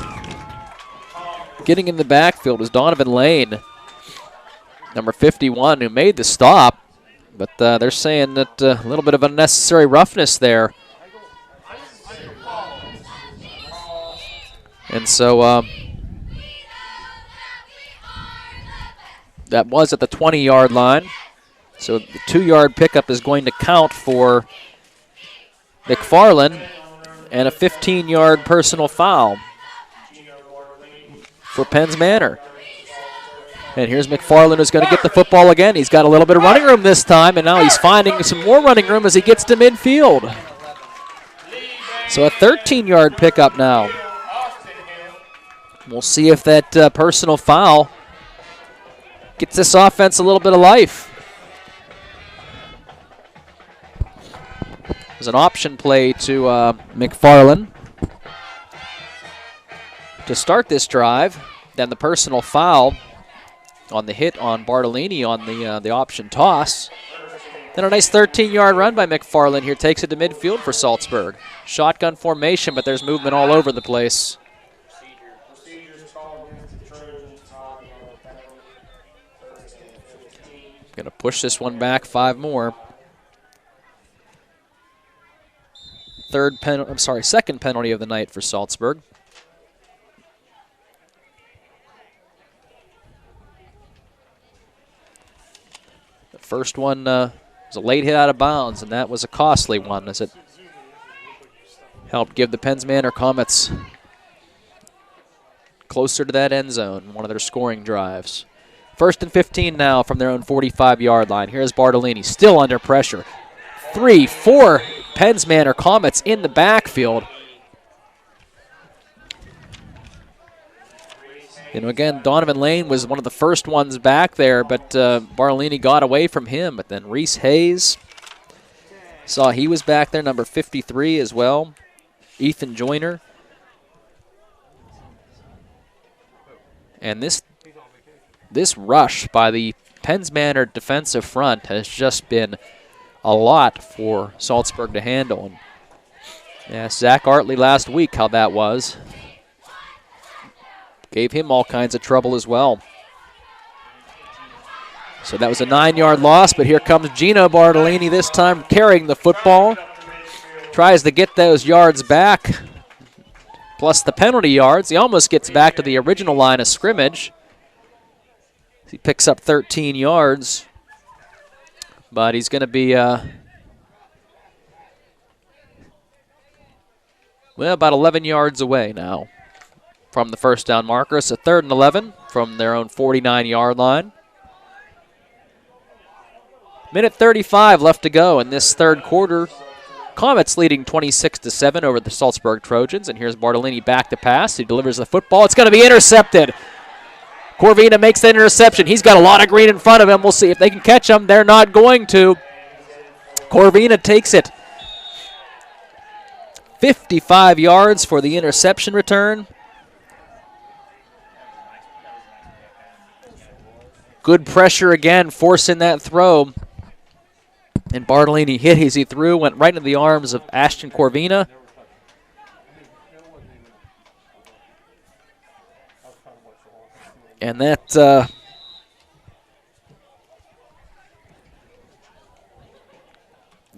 getting in the backfield was Donovan Lane, number 51, who made the stop. But they're saying that a little bit of unnecessary roughness there. And so that was at the 20-yard line. So the 2-yard pickup is going to count for McFarland, and a 15-yard personal foul for Penns Manor. And here's McFarland, who's going to get the football again. He's got a little bit of running room this time, and now he's finding some more running room as he gets to midfield. So a 13-yard pickup now. We'll see if that personal foul gets this offense a little bit of life. There's an option play to McFarland to start this drive. Then the personal foul on the hit on Bartolini on the option toss. Then a nice 13-yard run by McFarland here takes it to midfield for Saltsburg. Shotgun formation, but there's movement all over the place. Going to push this one back 5 more. Second penalty of the night for Saltsburg. First one was a late hit out of bounds, and that was a costly one as it helped give the Penns Manor Comets closer to that end zone, one of their scoring drives. 1st and 15 now from their own 45-yard line. Here's Bartolini still under pressure. 3, 4 Penns Manor Comets in the backfield. Again, Donovan Lane was one of the first ones back there, but Bartolini got away from him. But then Reese Hayes, saw he was back there, number 53 as well. Ethan Joyner. And this rush by the Penns Manor defensive front has just been a lot for Saltsburg to handle. And yeah, Zach Artley last week, how that was. Gave him all kinds of trouble as well. So that was a 9-yard loss, but here comes Gino Bartolini this time carrying the football. Tries to get those yards back, plus the penalty yards. He almost gets back to the original line of scrimmage. He picks up 13 yards, but he's going to be, about 11 yards away now from the first down marker. It's a 3rd and 11 from their own 49-yard line. Minute 35 left to go in this third quarter. Comets leading 26-7 over the Saltsburg Trojans, and here's Bartolini back to pass. He delivers the football. It's going to be intercepted. Corvina makes the interception. He's got a lot of green in front of him. We'll see if they can catch him. They're not going to. Corvina takes it. 55 yards for the interception return. Good pressure again, forcing that throw. And Bartolini hit as he threw, went right into the arms of Ashton Corvina. And that the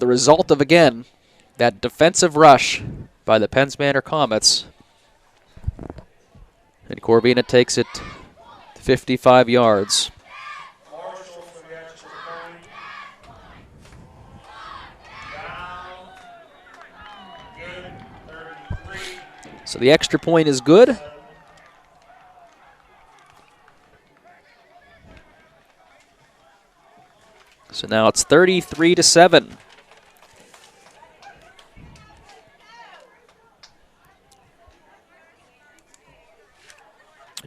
result of, again, that defensive rush by the Penns Manor Comets. And Corvina takes it 55 yards. So the extra point is good. So now it's 33-7.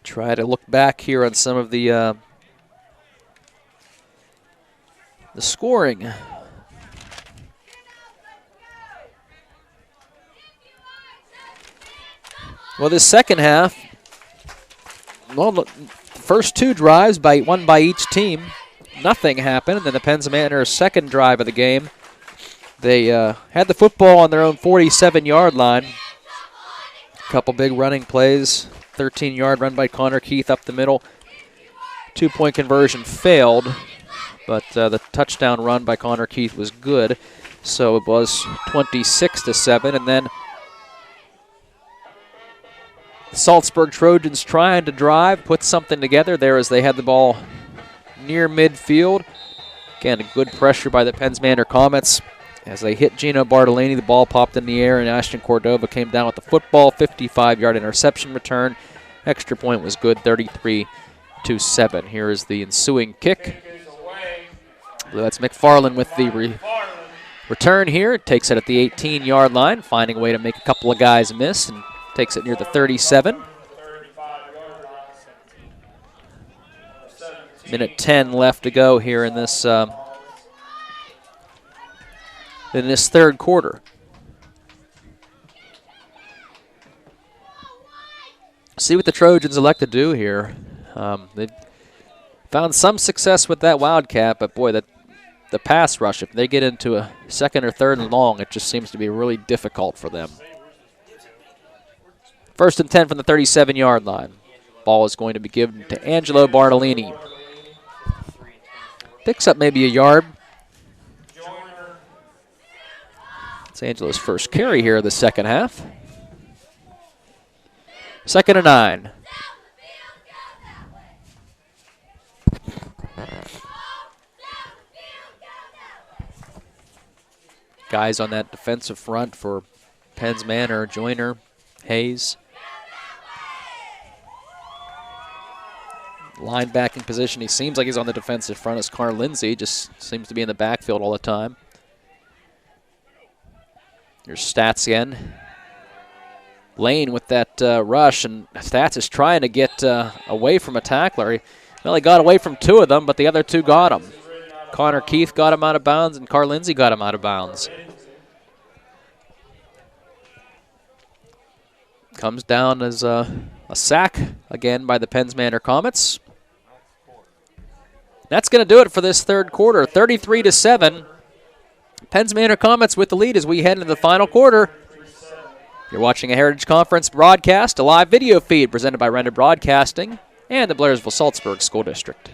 Try to look back here on some of the scoring. Well, this second half, the first 2 drives, one by each team, nothing happened. And then the Penns Manor second drive of the game, they had the football on their own 47-yard line. A couple big running plays, 13-yard run by Connor Keith up the middle. 2-point conversion failed, but the touchdown run by Connor Keith was good. So it was 26-7, and then the Saltsburg Trojans trying to drive, put something together there as they had the ball near midfield. Again, a good pressure by the Penns Manor Comets. As they hit Gino Bartolini, the ball popped in the air, and Ashton Cordova came down with the football. 55-yard interception return. Extra point was good, 33-7. Here is the ensuing kick. That's McFarland with the return here. Takes it at the 18-yard line, finding a way to make a couple of guys miss, and takes it near the 37. Minute 10 left to go here in this third quarter. See what the Trojans elect to do here. They've found some success with that Wildcat, but boy, the pass rush, if they get into a second or third and long, it just seems to be really difficult for them. 1st and 10 from the 37-yard line. Ball is going to be given to Angelo Bartolini. Picks up maybe a yard. It's Angelo's first carry here of the second half. 2nd and 9. Guys on that defensive front for Penn's Manor, Joyner, Hayes. Linebacking position, he seems like he's on the defensive front as Carl Lindsay, just seems to be in the backfield all the time. Here's Stats again. Lane with that rush, and Stats is trying to get away from a tackler. He got away from 2 of them, but the other 2 got him. Connor Keith got him out of bounds, and Carl Lindsay got him out of bounds. Comes down as a sack again by the Penn's Manor Comets. That's going to do it for this third quarter, 33-7. Penn's Manor Comets with the lead as we head into the final quarter. You're watching a Heritage Conference broadcast, a live video feed presented by Render Broadcasting and the Blairsville-Saltsburg School District.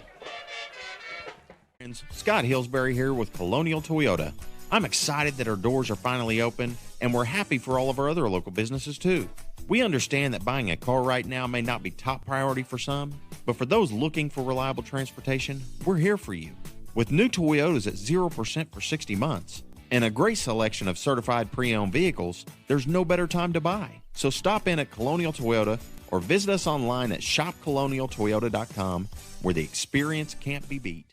Scott Hillsbury here with Colonial Toyota. I'm excited that our doors are finally open, and we're happy for all of our other local businesses too. We understand that buying a car right now may not be top priority for some, but for those looking for reliable transportation, we're here for you. With new Toyotas at 0% for 60 months and a great selection of certified pre-owned vehicles, there's no better time to buy. So stop in at Colonial Toyota or visit us online at shopcolonialtoyota.com, where the experience can't be beat.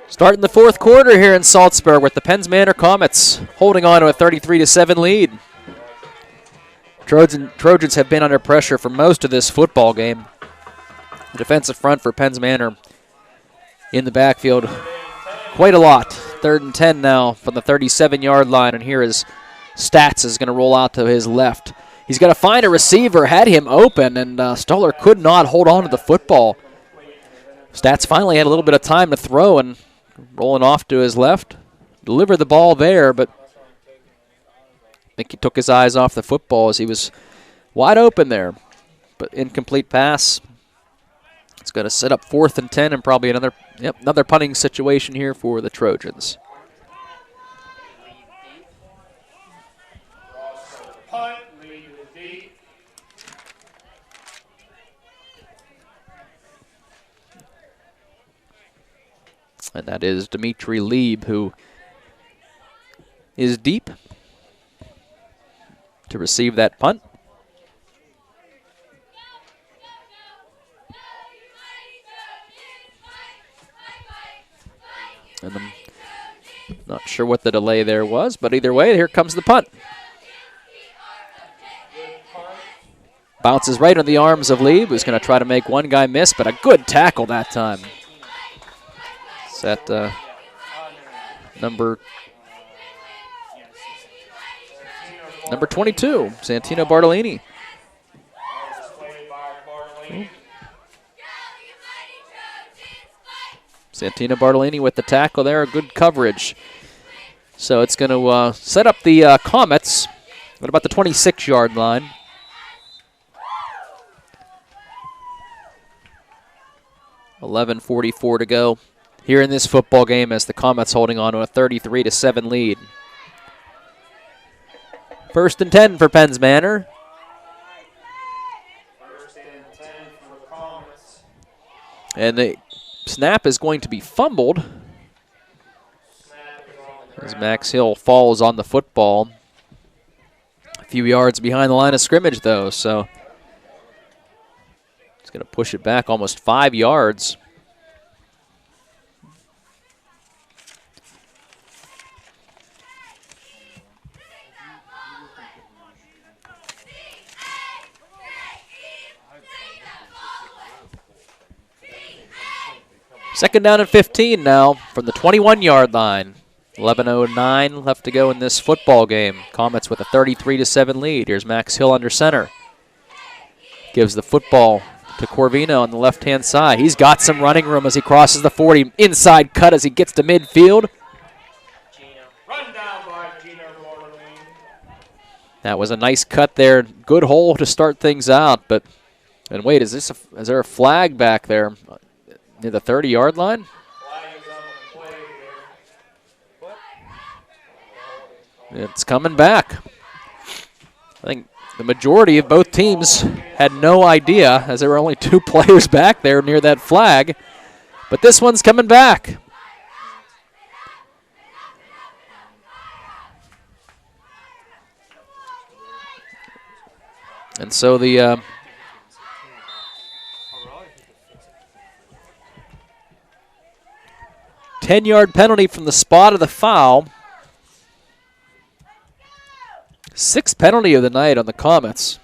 Starting the fourth quarter here in Saltsburg with the Penn's Manor Comets holding on to a 33-7 lead. Trojans have been under pressure for most of this football game. The defensive front for Penn's Manor in the backfield quite a lot. 3rd and 10 now from the 37-yard line, and here is Stats is going to roll out to his left. He's got to find a receiver, had him open, and Stoller could not hold on to the football. Stats finally had a little bit of time to throw, and rolling off to his left. Delivered the ball there, but I think he took his eyes off the football as he was wide open there. But incomplete pass. It's going to set up 4th and 10 and probably another punting situation here for the Trojans. And that is Dimitri Lieb, who is deep to receive that punt. And I'm not sure what the delay there was, but either way, here comes the punt. Bounces right on the arms of Lieb, who's going to try to make one guy miss, but a good tackle that time. It's at number 22, Santino Bartolini. Santino Bartolini with the tackle there, good coverage. So it's going to set up the Comets at about the 26-yard line. .11:44 to go here in this football game as the Comets holding on to a 33-7 lead. 1st and 10 for Penn's Manor. And the snap is going to be fumbled as Max Hill falls on the football. A few yards behind the line of scrimmage, though, so it's going to push it back almost 5 yards. Second down and 15 now from the 21-yard line. 11:09 left to go in this football game. Comets with a 33-7 lead. Here's Max Hill under center. Gives the football to Corvina on the left-hand side. He's got some running room as he crosses the 40. Inside cut as he gets to midfield. That was a nice cut there. Good hole to start things out. But and wait, is there a flag back there near the 30-yard line? It's coming back. I think the majority of both teams had no idea, as there were only 2 players back there near that flag. But this one's coming back. And so the 10-yard penalty from the spot of the foul. 6th penalty of the night on the Comets.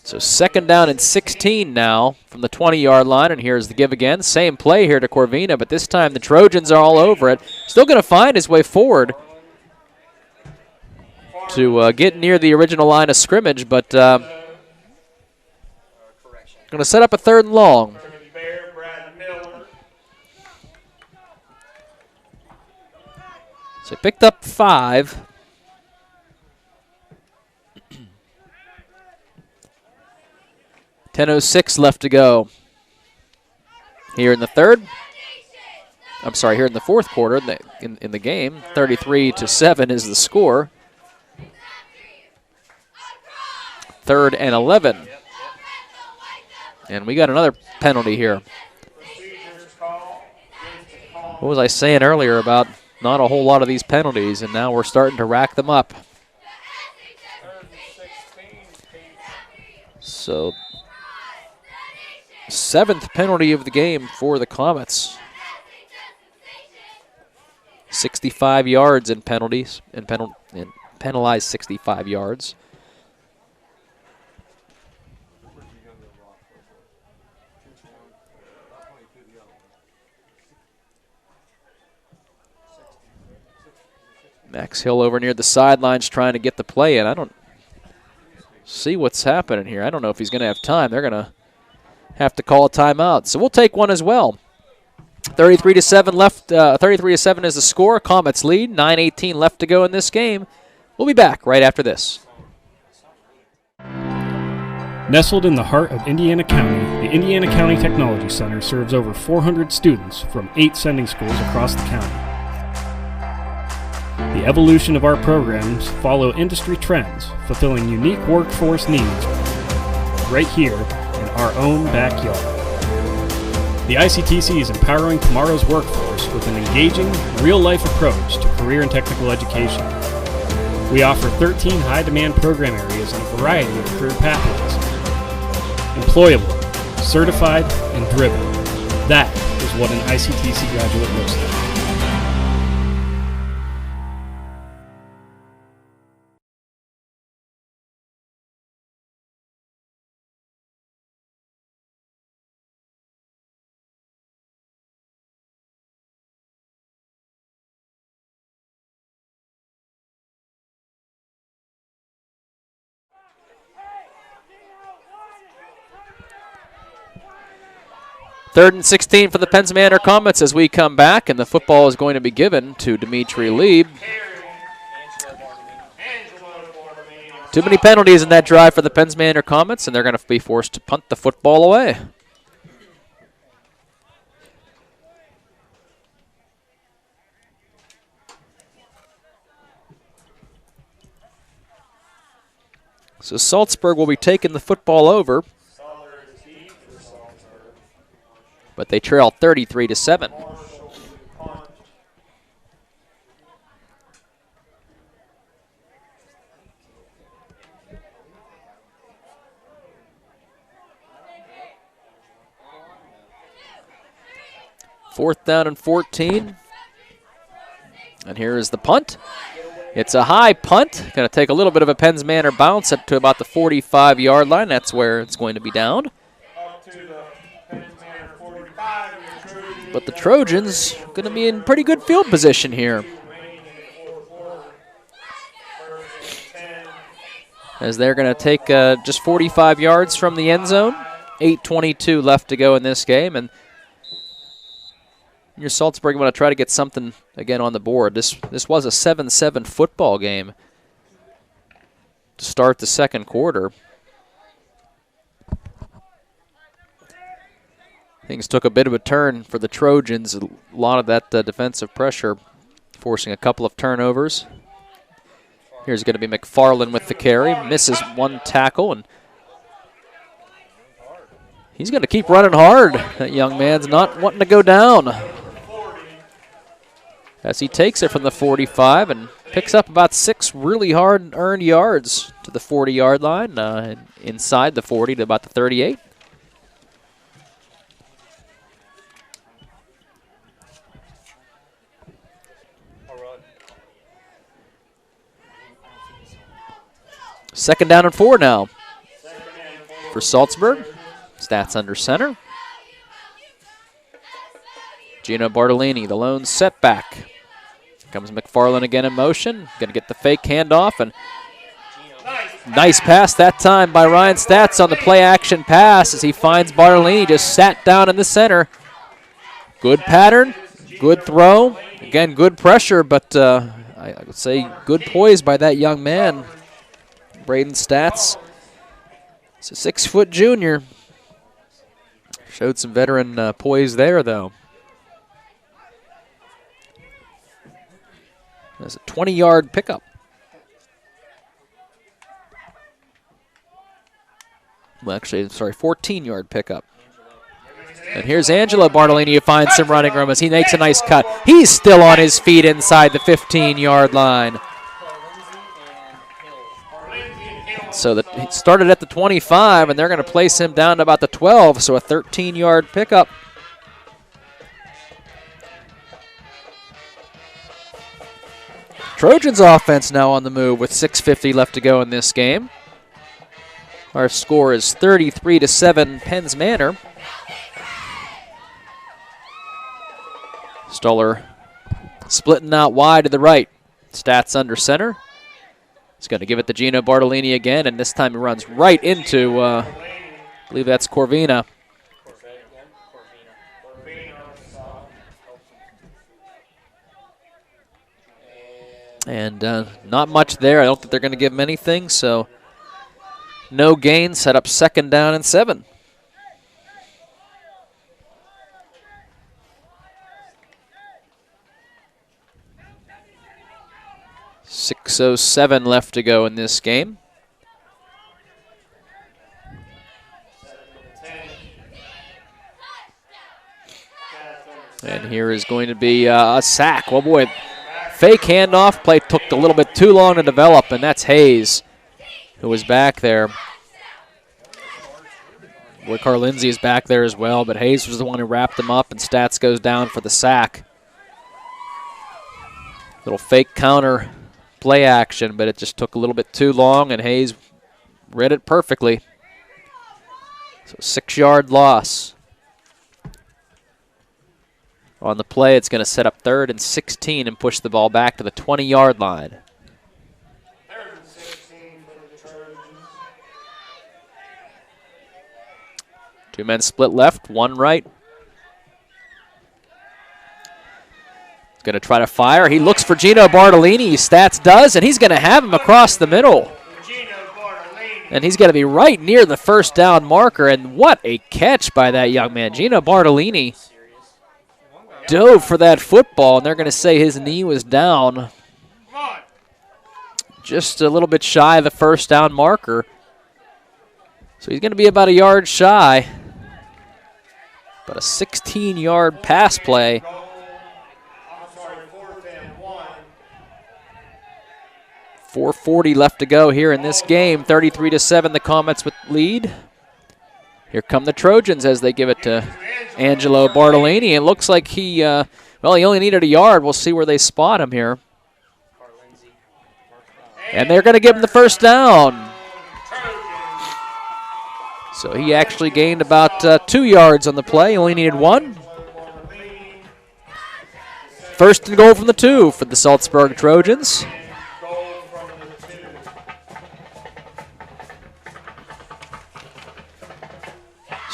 So 2nd down and 16 now from the 20-yard line, and here's the give again. Same play here to Corvina, but this time the Trojans are all over it. Still going to find his way forward to get near the original line of scrimmage, but going to set up a 3rd and long. So he picked up 5. .10:06 left to go. Here in the 3rd. I'm sorry, here in the 4th quarter in the game. 33-7 is the score. 3rd and 11. And we got another penalty here. What was I saying earlier about not a whole lot of these penalties, and now we're starting to rack them up. So, 7th penalty of the game for the Comets. 65 yards in penalties, and penalized 65 yards. Max Hill over near the sidelines trying to get the play in. I don't see what's happening here. I don't know if he's going to have time. They're going to have to call a timeout. So we'll take one as well. 33-7 left. 33-7 is the score. Comets lead. 9:18 left to go in this game. We'll be back right after this. Nestled in the heart of Indiana County, the Indiana County Technology Center serves over 400 students from 8 sending schools across the county. The evolution of our programs follow industry trends, fulfilling unique workforce needs right here in our own backyard. The ICTC is empowering tomorrow's workforce with an engaging, real-life approach to career and technical education. We offer 13 high-demand program areas and a variety of career pathways. Employable, certified, and driven. That is what an ICTC graduate looks like. Third and 16 for the Penns Manor Comets as we come back, and the football is going to be given to Dimitri Lieb. Too many penalties in that drive for the Penns Manor Comets, and they're going to be forced to punt the football away. So Saltsburg will be taking the football over, but they trail 33-7. Fourth down and 14. And here is the punt. It's a high punt. Going to take a little bit of a Penns Manor bounce up to about the 45-yard line. That's where it's going to be down. But the Trojans are going to be in pretty good field position here. as they're going to take just 45 yards from the end zone. 8:22 left to go in this game, and your Saltsburg want to try to get something again on the board. This was a 7-7 football game to start the second quarter. Things took a bit of a turn for the Trojans. A lot of that defensive pressure forcing a couple of turnovers. Here's going to be McFarland with the carry. Misses one tackle, and he's going to keep running hard. That young man's not wanting to go down, as he takes it from the 45 and picks up about 6 really hard-earned yards to the 40-yard line, inside the 40 to about the 38. Second down and 4 now for Saltsburg. Stats under center. Gino Bartolini, the lone setback. Comes McFarland again in motion. Going to get the fake handoff, and nice pass that time by Ryan Stats on the play action pass as he finds Bartolini just sat down in the center. Good pattern, good throw. Again, good pressure, but I would say good poise by that young man. Braden Stats. It's a 6-foot junior. Showed some veteran poise there, though. That's a 20-yard pickup. Well, actually, sorry, 14-yard pickup. And here's Angelo Bartolini who finds some running room as he makes a nice cut. He's still on his feet inside the 15-yard line. So he started at the 25, and they're going to place him down to about the 12, so a 13-yard pickup. Trojans offense now on the move with 6:50 left to go in this game. Our score is 33-7 Penn's Manor. Stoller splitting out wide to the right. Stats under center. He's going to give it to Gino Bartolini again, and this time he runs right into, I believe that's Corvina. And not much there. I don't think they're going to give him anything, so no gain. Set up second down and 7. .607 left to go in this game. And here is going to be a sack. Well, boy, fake handoff play took a little bit too long to develop, and that's Hayes who was back there. Boy, Carl Lindsay is back there as well, but Hayes was the one who wrapped him up, and Stats goes down for the sack. Little fake counter play action, but it just took a little bit too long, and Hayes read it perfectly. So 6-yard loss. On the play, it's going to set up 3rd and 16 and push the ball back to the 20-yard line. 3rd and 16 for the Trojans. 2 men split left, 1 right. Going to try to fire. He looks for Gino Bartolini. Stats does, and he's going to have him across the middle. And he's going to be right near the first down marker, and what a catch by that young man. Gino Bartolini dove for that football, and they're going to say his knee was down just a little bit shy of the first down marker. So he's going to be about a yard shy. But a 16-yard pass play. 4:40 left to go here in this game. 33-7, the Comets with lead. Here come the Trojans as they give it to Angelo Bartolini. It looks like he only needed a yard. We'll see where they spot him here. And they're going to give him the first down. So he actually gained about 2 yards on the play. He only needed 1. First and goal from the 2 for the Saltsburg Trojans.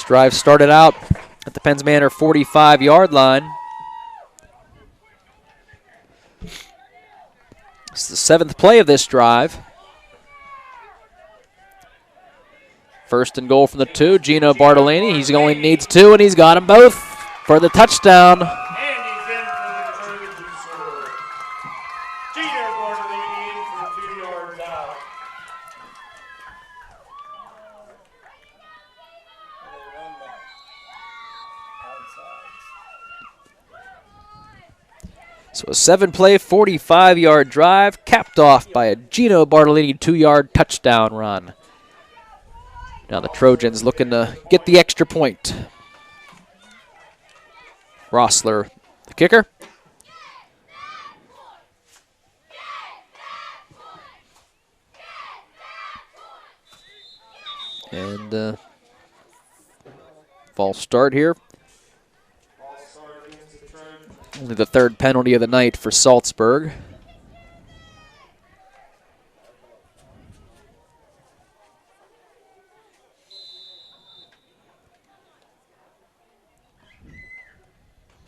This drive started out at the Penns Manor 45-yard line. It's the 7th play of this drive. First and goal from the 2, Gino Bartolini. He only needs 2, and he's got them both for the touchdown. And he's in for the Trojans score. Gino Bartolini in for 2 yards out. So a 7-play, 45-yard drive, capped off by a Gino Bartolini 2-yard touchdown run. Now the Trojans looking to get the extra point. Rossler, the kicker. And false start here. Only the 3rd penalty of the night for Saltsburg.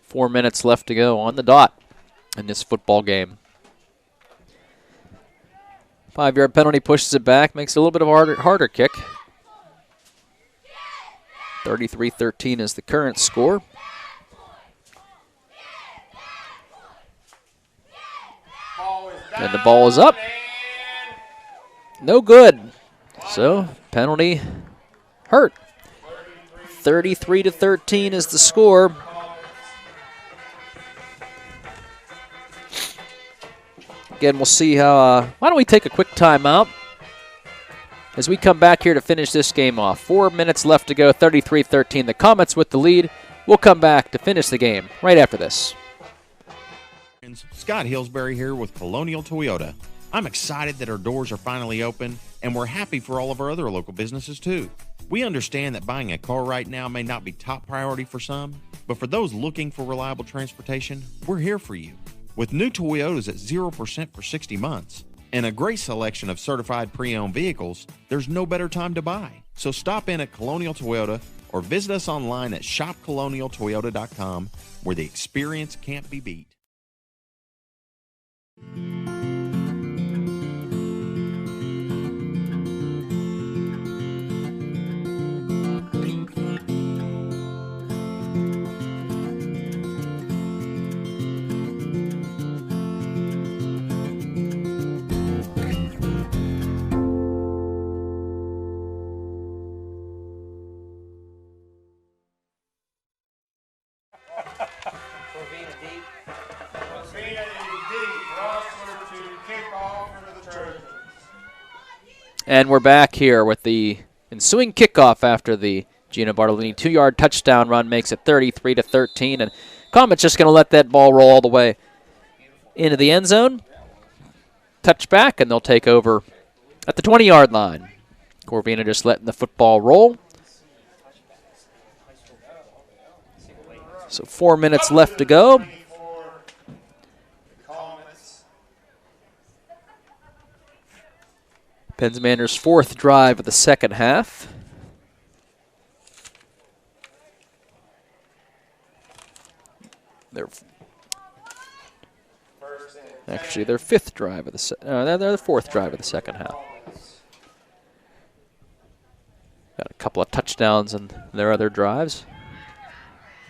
Four minutes left to go on the dot in this football game. 5-yard penalty pushes it back, makes it a little bit of a harder kick. 33-13 is the current score. And the ball is up. No good. So, penalty hurt. 33-13 is the score. Again, we'll see how, why don't we take a quick timeout as we come back here to finish this game off. 4 minutes left to go, 33-13. The Comets with the lead. We'll come back to finish the game right after this. Scott Hillsbury here with Colonial Toyota. I'm excited that our doors are finally open, and we're happy for all of our other local businesses too. We understand that buying a car right now may not be top priority for some, but for those looking for reliable transportation, we're here for you. With new Toyotas at 0% for 60 months and a great selection of certified pre-owned vehicles, there's no better time to buy. So stop in at Colonial Toyota or visit us online at shopcolonialtoyota.com, where the experience can't be beat. And we're back here with the ensuing kickoff after the Gino Bartolini 2-yard touchdown run makes it 33-13. And Comets just going to let that ball roll all the way into the end zone. Touchback, and they'll take over at the 20-yard line. Corvina just letting the football roll. So 4 minutes left to go. Penns Manor's 4th drive of the second half. Actually, their 5th drive of the they're the 4th drive of the second half. Got a couple of touchdowns in their other drives.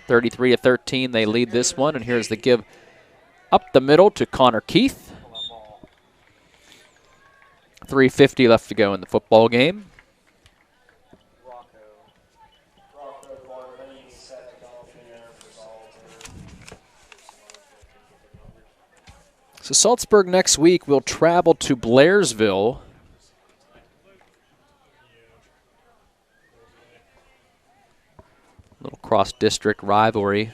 33-13, they lead this one, and here's the give up the middle to Connor Keith. 3:50 left to go in the football game. So Saltsburg next week will travel to Blairsville. Little cross-district rivalry.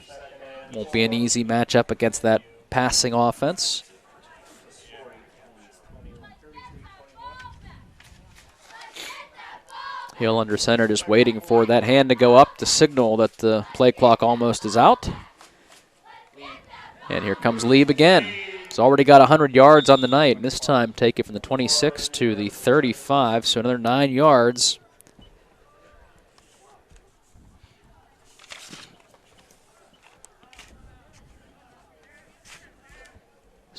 Won't be an easy matchup against that passing offense. Hill under center just waiting for that hand to go up to signal that the play clock almost is out. And here comes Lieb again. He's already got 100 yards on the night, and this time take it from the 26 to the 35, so another 9 yards.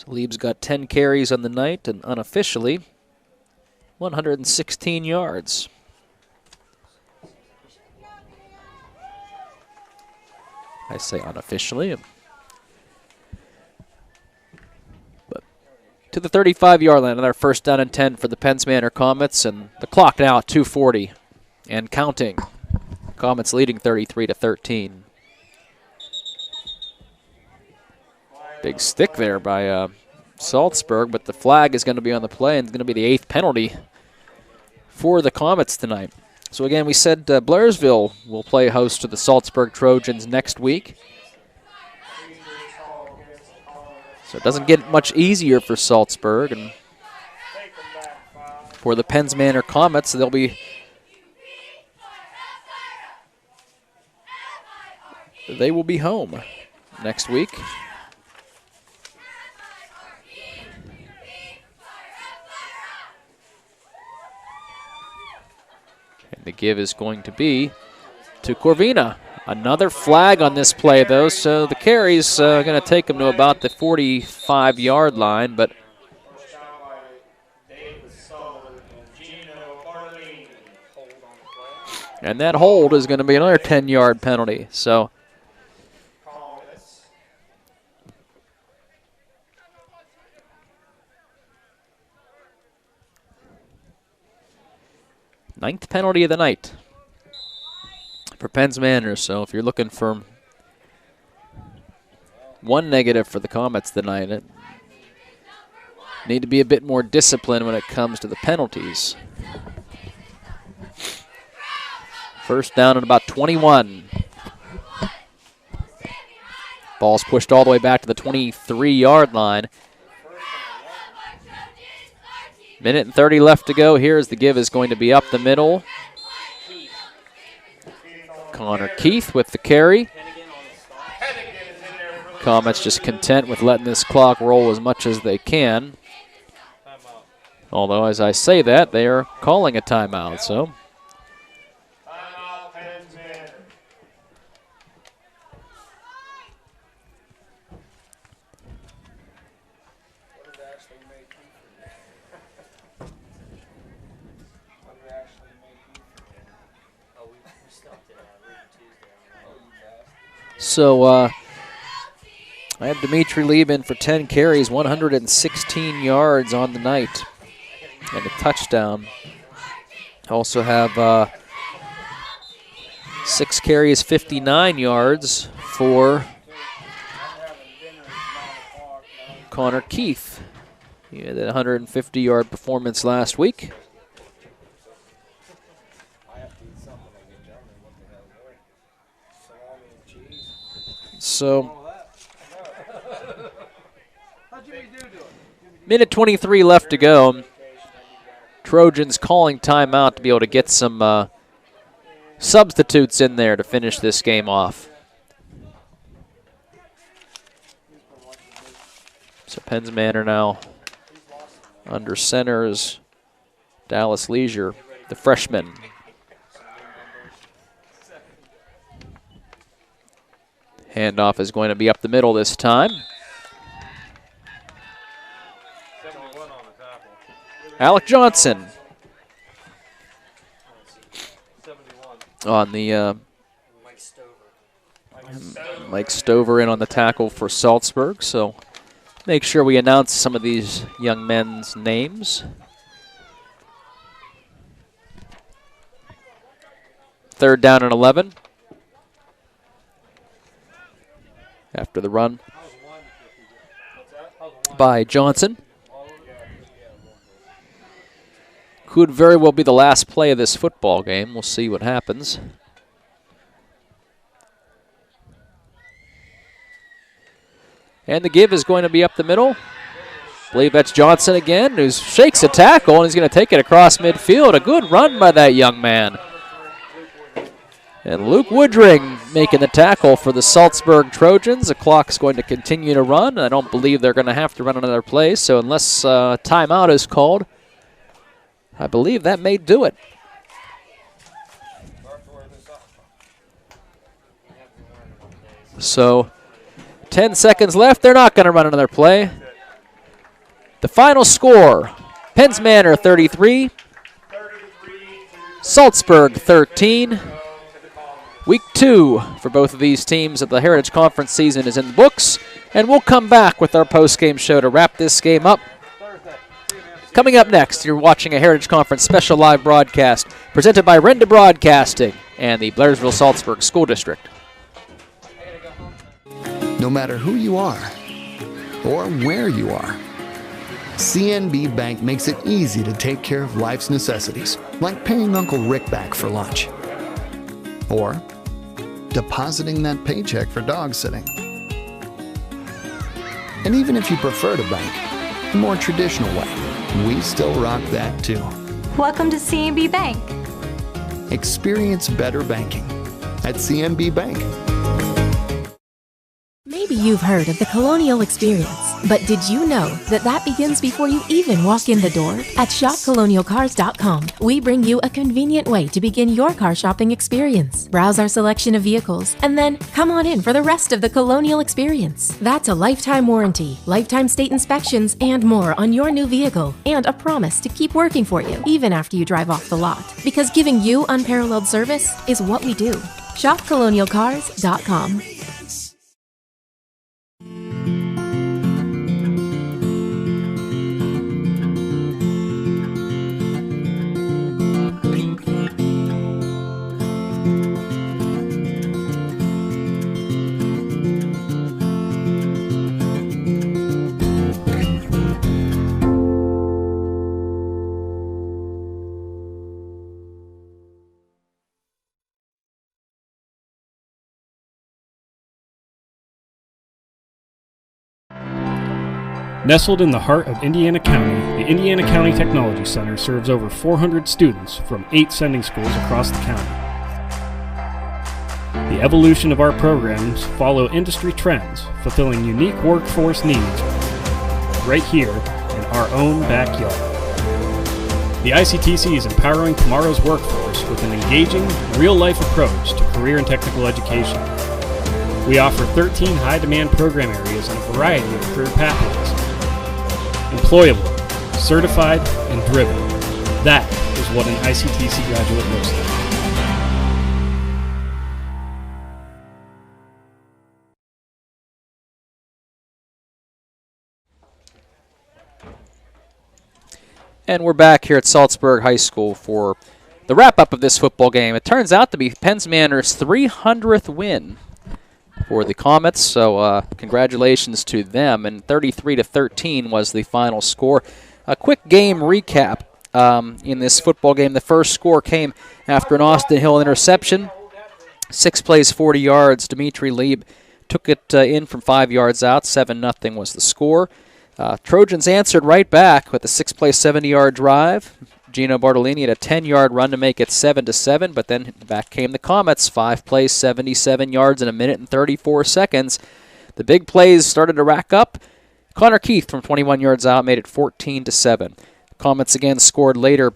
So Lieb's got 10 carries on the night, and unofficially, 116 yards. I say unofficially. But to the 35-yard line, another first down and 10 for the Manor Comets, and the clock now at 2:40 and counting. Comets leading 33-13. Big stick there by Saltsburg, but the flag is going to be on the play, and it's going to be the 8th penalty for the Comets tonight. So again, we said Blairsville will play host to the Saltsburg Trojans next week. So it doesn't get much easier for Saltsburg. And for the Manor Comets, they will be home next week. And the give is going to be to Corvina. Another flag on this play, though, so the carry's going to take them to about the 45-yard line, but and that hold is going to be another 10-yard penalty. So ninth penalty of the night for Manor. So if you're looking for one negative for the Comets tonight, it need to be a bit more disciplined when it comes to the penalties. First down at about 21. Ball's pushed all the way back to the 23-yard line. Minute and 30 left to go. Here's the give is going to be up the middle. Connor Keith with the carry. Comets just content with letting this clock roll as much as they can. Although, as I say that, they are calling a timeout, so. So I have Dimitri Lieb in for 10 carries, 116 yards on the night, and a touchdown. Also have 6 carries, 59 yards for Connor Keith. He had a 150-yard performance last week. So, minute 23 left to go. Trojans calling timeout to be able to get some substitutes in there to finish this game off. So Manor now under center is Dallas Leisure, the freshman. Handoff is going to be up the middle this time. Alec Johnson on the Mike Stover in on the tackle for Saltsburg. So make sure we announce some of these young men's names. Third down and 11. After the run by Johnson. Could very well be the last play of this football game. We'll see what happens. And the give is going to be up the middle. I believe that's Johnson again, who shakes a tackle, and he's going to take it across midfield. A good run by that young man. And Luke Woodring making the tackle for the Saltsburg Trojans. The clock's going to continue to run. I don't believe they're going to have to run another play, so unless timeout is called, I believe that may do it. So 10 seconds left. They're not going to run another play. The final score, Penns Manor 33, Saltsburg 13. Week 2 for both of these teams of the Heritage Conference season is in the books, and we'll come back with our post-game show to wrap this game up. Coming up next, you're watching a Heritage Conference special live broadcast presented by Renda Broadcasting and the Blairsville-Saltsburg School District. No matter who you are or where you are, CNB Bank makes it easy to take care of life's necessities, like paying Uncle Rick back for lunch, or depositing that paycheck for dog sitting. And even if you prefer to bank the more traditional way, we still rock that too. Welcome to CNB Bank. Experience better banking at CNB Bank. Maybe you've heard of the Colonial Experience, but did you know that that begins before you even walk in the door? At shopcolonialcars.com, we bring you a convenient way to begin your car shopping experience. Browse our selection of vehicles, and then come on in for the rest of the Colonial Experience. That's a lifetime warranty, lifetime state inspections, and more on your new vehicle, and a promise to keep working for you even after you drive off the lot. Because giving you unparalleled service is what we do. shopcolonialcars.com. Nestled in the heart of Indiana County, the Indiana County Technology Center serves over 400 students from 8 sending schools across the county. The evolution of our programs follow industry trends, fulfilling unique workforce needs right here in our own backyard. The ICTC is empowering tomorrow's workforce with an engaging, real-life approach to career and technical education. We offer 13 high-demand program areas and a variety of career pathways. Employable, certified, and driven. That is what an ICTC graduate looks like. And we're back here at Saltsburg High School for the wrap-up of this football game. It turns out to be Penns Manor's 300th win for the Comets, so congratulations to them. And 33-13 was the final score. A quick game recap in this football game. The first score came after an Austin Hill interception. 6 plays, 40 yards. Dimitri Lieb took it in from 5 yards out. 7-0 was the score. Trojans answered right back with a 6-play, 70-yard drive. Gino Bartolini had a 10-yard run to make it 7-7, but then back came the Comets, 5 plays, 77 yards in a minute and 34 seconds. The big plays started to rack up. Connor Keith from 21 yards out made it 14-7. Comets again scored later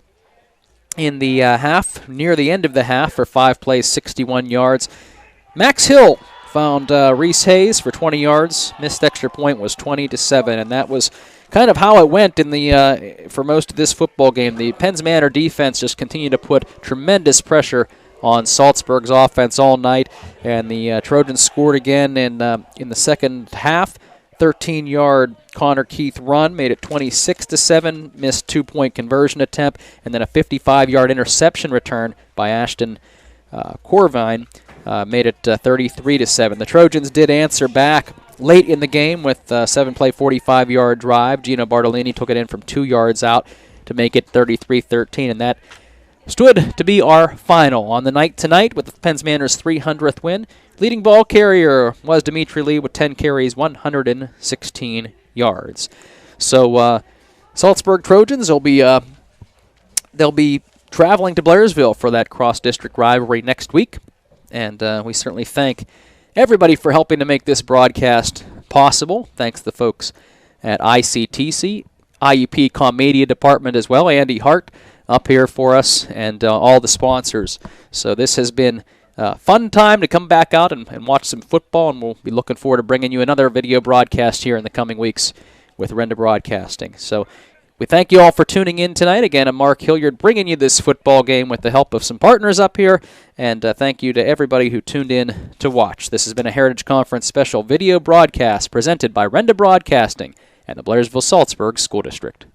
in the half, near the end of the half, for 5 plays, 61 yards. Max Hill found Reese Hayes for 20 yards. Missed extra point was 20-7, and that was kind of how it went in the for most of this football game. The Penns Manor defense just continued to put tremendous pressure on Saltsburg's offense all night, and the Trojans scored again in the second half. 13-yard Connor Keith run made it 26-7. Missed 2-point conversion attempt, and then a 55-yard interception return by Ashton Corvine made it 33-7. The Trojans did answer back late in the game with a 7-play, 45-yard drive. Gino Bartolini took it in from 2 yards out to make it 33-13, and that stood to be our final on the night tonight with the Penns Manor's 300th win. Leading ball carrier was Dimitri Lee with 10 carries, 116 yards. So Saltsburg Trojans will be they'll be traveling to Blairsville for that cross-district rivalry next week, and we certainly thank everybody for helping to make this broadcast possible. Thanks to the folks at ICTC, IUP Comm Media Department as well, Andy Hart up here for us, and all the sponsors. So this has been a fun time to come back out and watch some football, and we'll be looking forward to bringing you another video broadcast here in the coming weeks with Renda Broadcasting. So we thank you all for tuning in tonight. Again, I'm Mark Hilliard bringing you this football game with the help of some partners up here. And thank you to everybody who tuned in to watch. This has been a Heritage Conference special video broadcast presented by Renda Broadcasting and the Blairsville-Saltsburg School District.